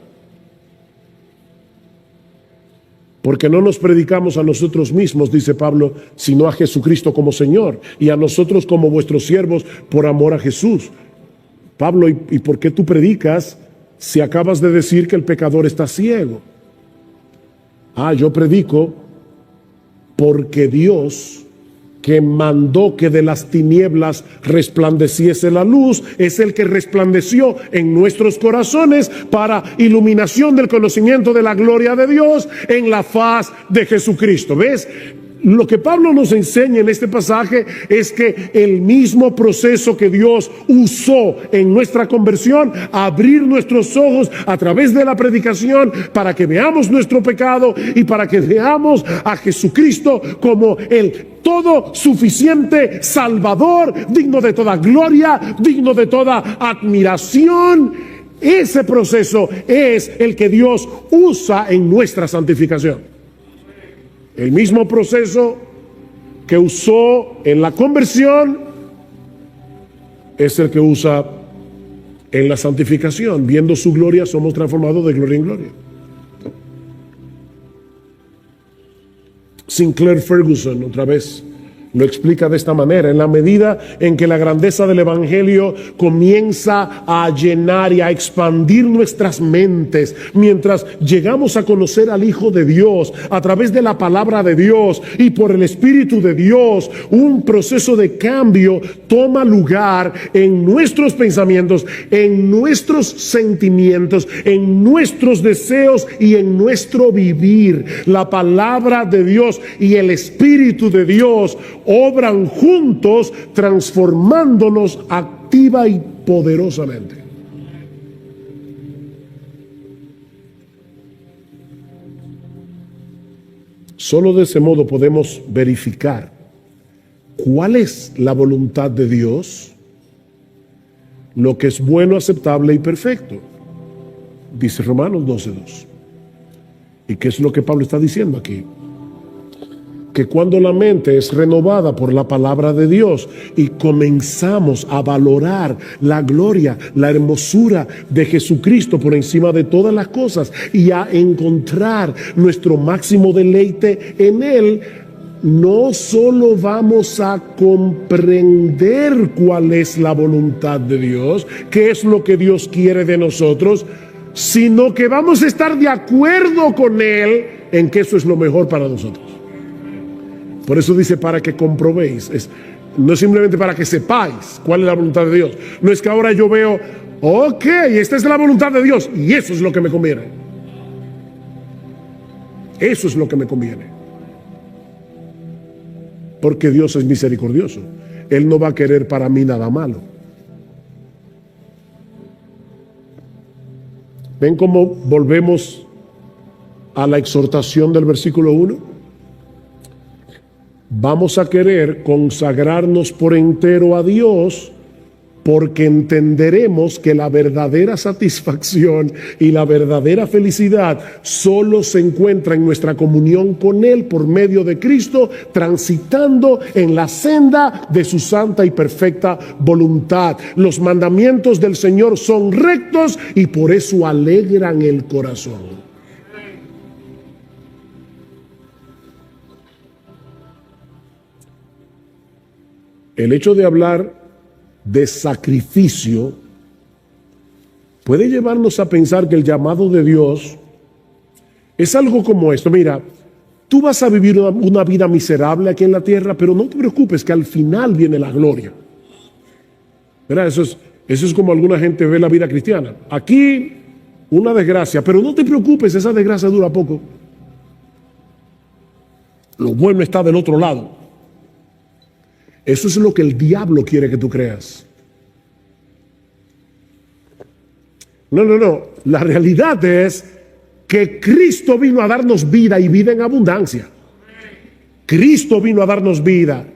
Porque no nos predicamos a nosotros mismos, dice Pablo, sino a Jesucristo como Señor, y a nosotros como vuestros siervos por amor a Jesús. Pablo, ¿y por qué tú predicas si acabas de decir que el pecador está ciego? Yo predico porque Dios, que mandó que de las tinieblas resplandeciese la luz, es el que resplandeció en nuestros corazones para iluminación del conocimiento de la gloria de Dios en la faz de Jesucristo. ¿Ves? Lo que Pablo nos enseña en este pasaje es que el mismo proceso que Dios usó en nuestra conversión, abrir nuestros ojos a través de la predicación para que veamos nuestro pecado y para que veamos a Jesucristo como el todo suficiente Salvador, digno de toda gloria, digno de toda admiración. Ese proceso es el que Dios usa en nuestra santificación. El mismo proceso que usó en la conversión es el que usa en la santificación. Viendo su gloria, somos transformados de gloria en gloria. Sinclair Ferguson, otra vez, lo explica de esta manera: en la medida en que la grandeza del Evangelio comienza a llenar y a expandir nuestras mentes, mientras llegamos a conocer al Hijo de Dios a través de la palabra de Dios y por el Espíritu de Dios, un proceso de cambio toma lugar en nuestros pensamientos, en nuestros sentimientos, en nuestros deseos y en nuestro vivir. La palabra de Dios y el Espíritu de Dios obran juntos, transformándonos activa y poderosamente. Solo de ese modo podemos verificar cuál es la voluntad de Dios, lo que es bueno, aceptable y perfecto. Dice Romanos 12:2. ¿Y qué es lo que Pablo está diciendo aquí? Que cuando la mente es renovada por la palabra de Dios y comenzamos a valorar la gloria, la hermosura de Jesucristo por encima de todas las cosas y a encontrar nuestro máximo deleite en Él, no solo vamos a comprender cuál es la voluntad de Dios, qué es lo que Dios quiere de nosotros, sino que vamos a estar de acuerdo con Él en que eso es lo mejor para nosotros. Por eso dice para que comprobéis. No es simplemente para que sepáis cuál es la voluntad de Dios. No es que ahora yo veo, ok, esta es la voluntad de Dios y eso es lo que me conviene. Eso es lo que me conviene. Porque Dios es misericordioso. Él no va a querer para mí nada malo. ¿Ven cómo volvemos a la exhortación del versículo 1? Vamos a querer consagrarnos por entero a Dios porque entenderemos que la verdadera satisfacción y la verdadera felicidad solo se encuentra en nuestra comunión con Él por medio de Cristo, transitando en la senda de su santa y perfecta voluntad. Los mandamientos del Señor son rectos y por eso alegran el corazón. El hecho de hablar de sacrificio puede llevarnos a pensar que el llamado de Dios es algo como esto. Mira, tú vas a vivir una vida miserable aquí en la tierra, pero no te preocupes que al final viene la gloria. ¿Verdad? Eso es como alguna gente ve la vida cristiana. Aquí una desgracia, pero no te preocupes, esa desgracia dura poco. Lo bueno está del otro lado. Eso es lo que el diablo quiere que tú creas. No. La realidad es que Cristo vino a darnos vida y vida en abundancia. Cristo vino a darnos vida.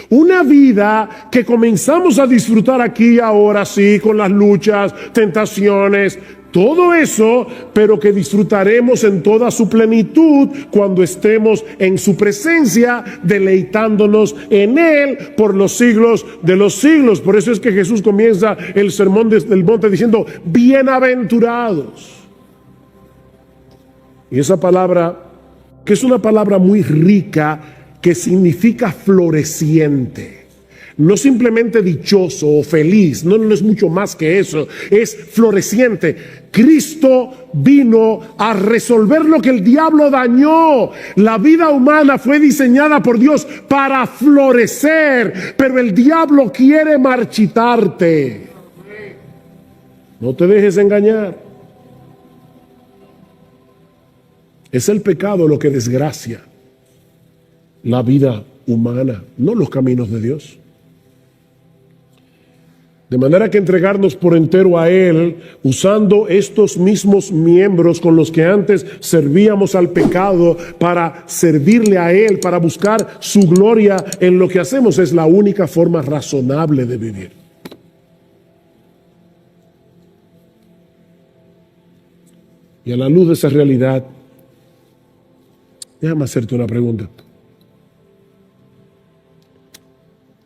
Una vida que comenzamos a disfrutar aquí ahora, sí, con las luchas, tentaciones, todo eso, pero que disfrutaremos en toda su plenitud cuando estemos en su presencia, deleitándonos en Él por los siglos de los siglos. Por eso es que Jesús comienza el sermón del monte diciendo, bienaventurados. Y esa palabra, que es una palabra muy rica, que significa floreciente. No simplemente dichoso o feliz, no es mucho más que eso, es floreciente. Cristo vino a resolver lo que el diablo dañó. La vida humana fue diseñada por Dios para florecer, pero el diablo quiere marchitarte. No te dejes engañar. Es el pecado lo que desgracia la vida humana, no los caminos de Dios. De manera que entregarnos por entero a Él, usando estos mismos miembros con los que antes servíamos al pecado para servirle a Él, para buscar su gloria en lo que hacemos, es la única forma razonable de vivir. Y a la luz de esa realidad, déjame hacerte una pregunta.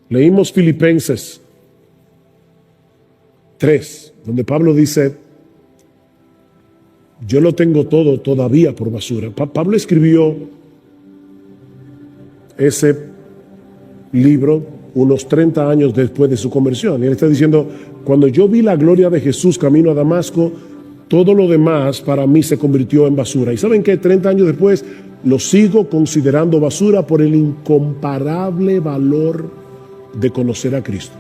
Leímos Filipenses 3, donde Pablo dice, yo lo tengo todo todavía por basura. Pablo escribió libro unos 30 años después de su conversión. Y él está diciendo, cuando yo vi la gloria de Jesús camino a Damasco, todo lo demás para mí se convirtió en basura. ¿Y saben qué? 30 años después lo sigo considerando basura por el incomparable valor de conocer a Cristo.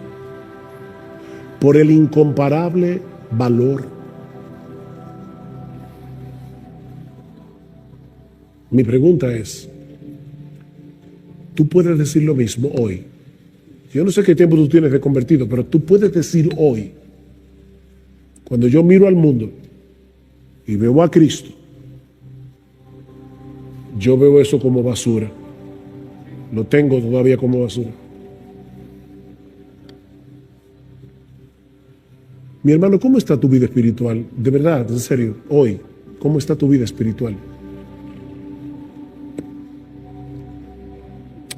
Por el incomparable valor. Mi pregunta es, tú puedes decir lo mismo hoy. Yo no sé qué tiempo tú tienes de convertido, pero tú puedes decir hoy, cuando yo miro al mundo y veo a Cristo, yo veo eso como basura. Lo tengo todavía como basura. Mi hermano, ¿cómo está tu vida espiritual? De verdad, en serio, hoy, ¿cómo está tu vida espiritual?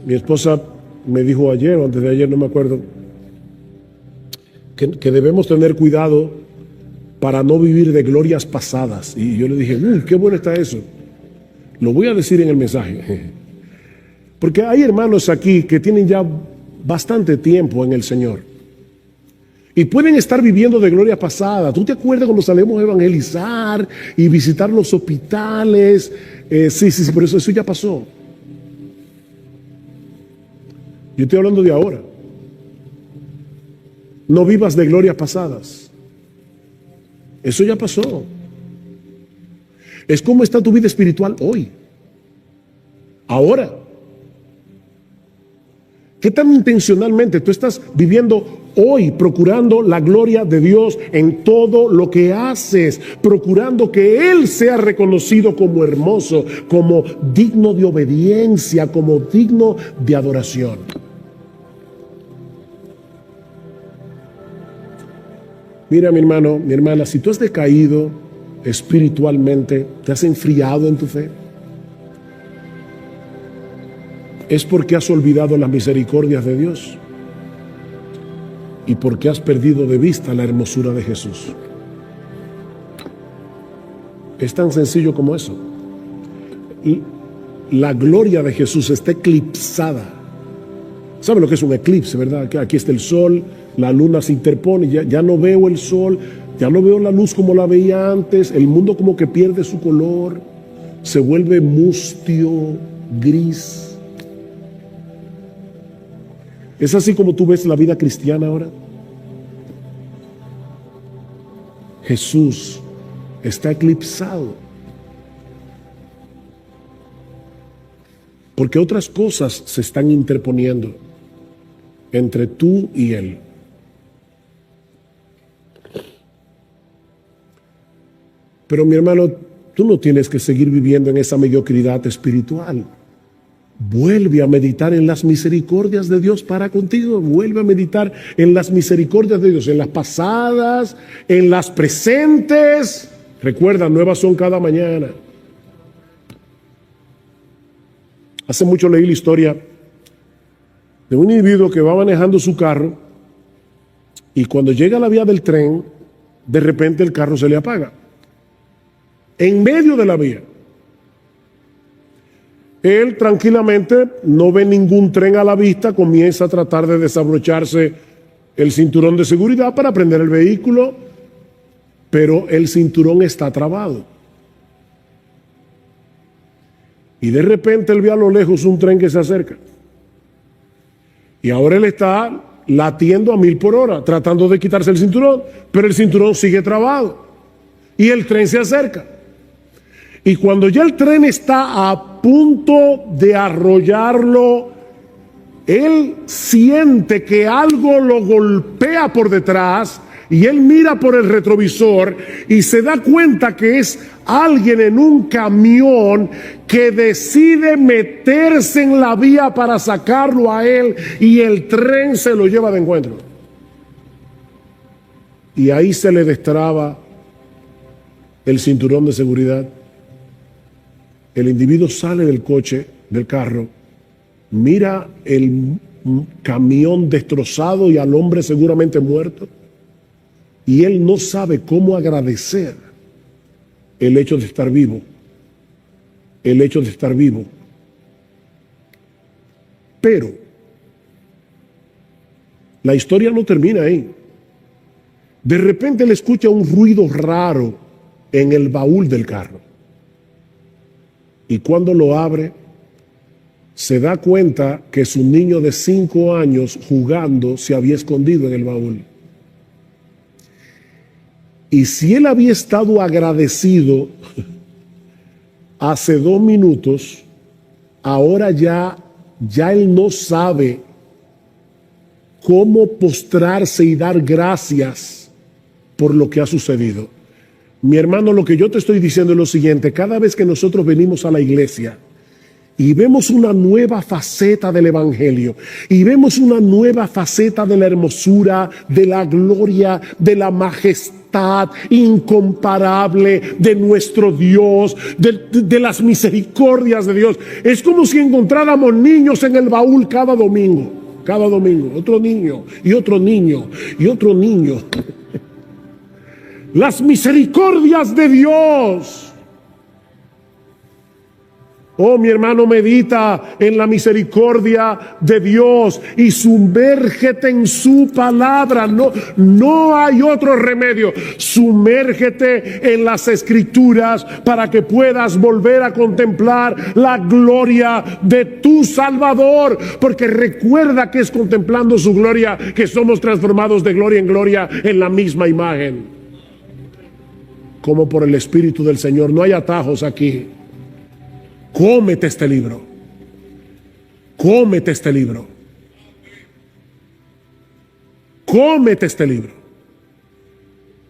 Mi esposa me dijo ayer o antes de ayer, no me acuerdo, que debemos tener cuidado para no vivir de glorias pasadas. Y yo le dije, uy, qué bueno está eso. Lo voy a decir en el mensaje. Porque hay hermanos aquí que tienen ya bastante tiempo en el Señor. Y pueden estar viviendo de gloria pasada. ¿Tú te acuerdas cuando salimos a evangelizar y visitar los hospitales? Sí, pero eso ya pasó. Yo estoy hablando de ahora. No vivas de glorias pasadas. Eso ya pasó. Es cómo está tu vida espiritual hoy. Ahora. ¿Qué tan intencionalmente tú estás viviendo hoy, procurando la gloria de Dios en todo lo que haces, procurando que Él sea reconocido como hermoso, como digno de obediencia, como digno de adoración? Mira, mi hermano, mi hermana, si tú has decaído espiritualmente, te has enfriado en tu fe, es porque has olvidado las misericordias de Dios y porque has perdido de vista la hermosura de Jesús. Es tan sencillo como eso. Y la gloria de Jesús está eclipsada. ¿Saben lo que es un eclipse, verdad? Que aquí está el sol, la luna se interpone, ya no veo el sol, ya no veo la luz como la veía antes, el mundo como que pierde su color, se vuelve mustio, gris. ¿Es así como tú ves la vida cristiana ahora? Jesús está eclipsado. Porque otras cosas se están interponiendo entre tú y Él. Pero mi hermano, tú no tienes que seguir viviendo en esa mediocridad espiritual. Vuelve a meditar en las misericordias de Dios para contigo. Vuelve a meditar en las misericordias de Dios, en las pasadas, en las presentes. Recuerda, nuevas son cada mañana. Hace mucho leí la historia de un individuo que va manejando su carro y cuando llega a la vía del tren, de repente el carro se le apaga. En medio de la vía. Él tranquilamente no ve ningún tren a la vista, comienza a tratar de desabrocharse el cinturón de seguridad para prender el vehículo, pero el cinturón está trabado. Y de repente él ve a lo lejos un tren que se acerca. Y ahora él está latiendo a 1000 por hora, tratando de quitarse el cinturón, pero el cinturón sigue trabado. Y el tren se acerca. Y cuando ya el tren está a punto de arrollarlo, él siente que algo lo golpea por detrás y él mira por el retrovisor y se da cuenta que es alguien en un camión que decide meterse en la vía para sacarlo a él y el tren se lo lleva de encuentro. Y ahí se le destraba el cinturón de seguridad. El individuo sale del coche, del carro, mira el camión destrozado y al hombre seguramente muerto, y él no sabe cómo agradecer el hecho de estar vivo, el hecho de estar vivo. Pero La historia no termina ahí. De repente él escucha un ruido raro en el baúl del carro. Y cuando lo abre, se da cuenta que su niño de 5 años jugando se había escondido en el baúl. Y si él había estado agradecido hace 2 minutos, ahora ya él no sabe cómo postrarse y dar gracias por lo que ha sucedido. Mi hermano, lo que yo te estoy diciendo es lo siguiente: cada vez que nosotros venimos a la iglesia y vemos una nueva faceta del evangelio, y vemos una nueva faceta de la hermosura, de la gloria, de la majestad incomparable de nuestro Dios, de las misericordias de Dios, es como si encontráramos niños en el baúl cada domingo, otro niño y otro niño y otro niño. Las misericordias de Dios. Oh, mi hermano, medita en la misericordia de Dios y sumérgete en su palabra. No hay otro remedio. Sumérgete en las escrituras para que puedas volver a contemplar la gloria de tu Salvador. Porque recuerda que es contemplando su gloria que somos transformados de gloria en gloria en la misma imagen. Como por el Espíritu del Señor. No hay atajos aquí. Cómete este libro. Cómete este libro. Cómete este libro.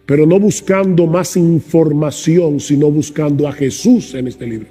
Pero no buscando más información, sino buscando a Jesús en este libro.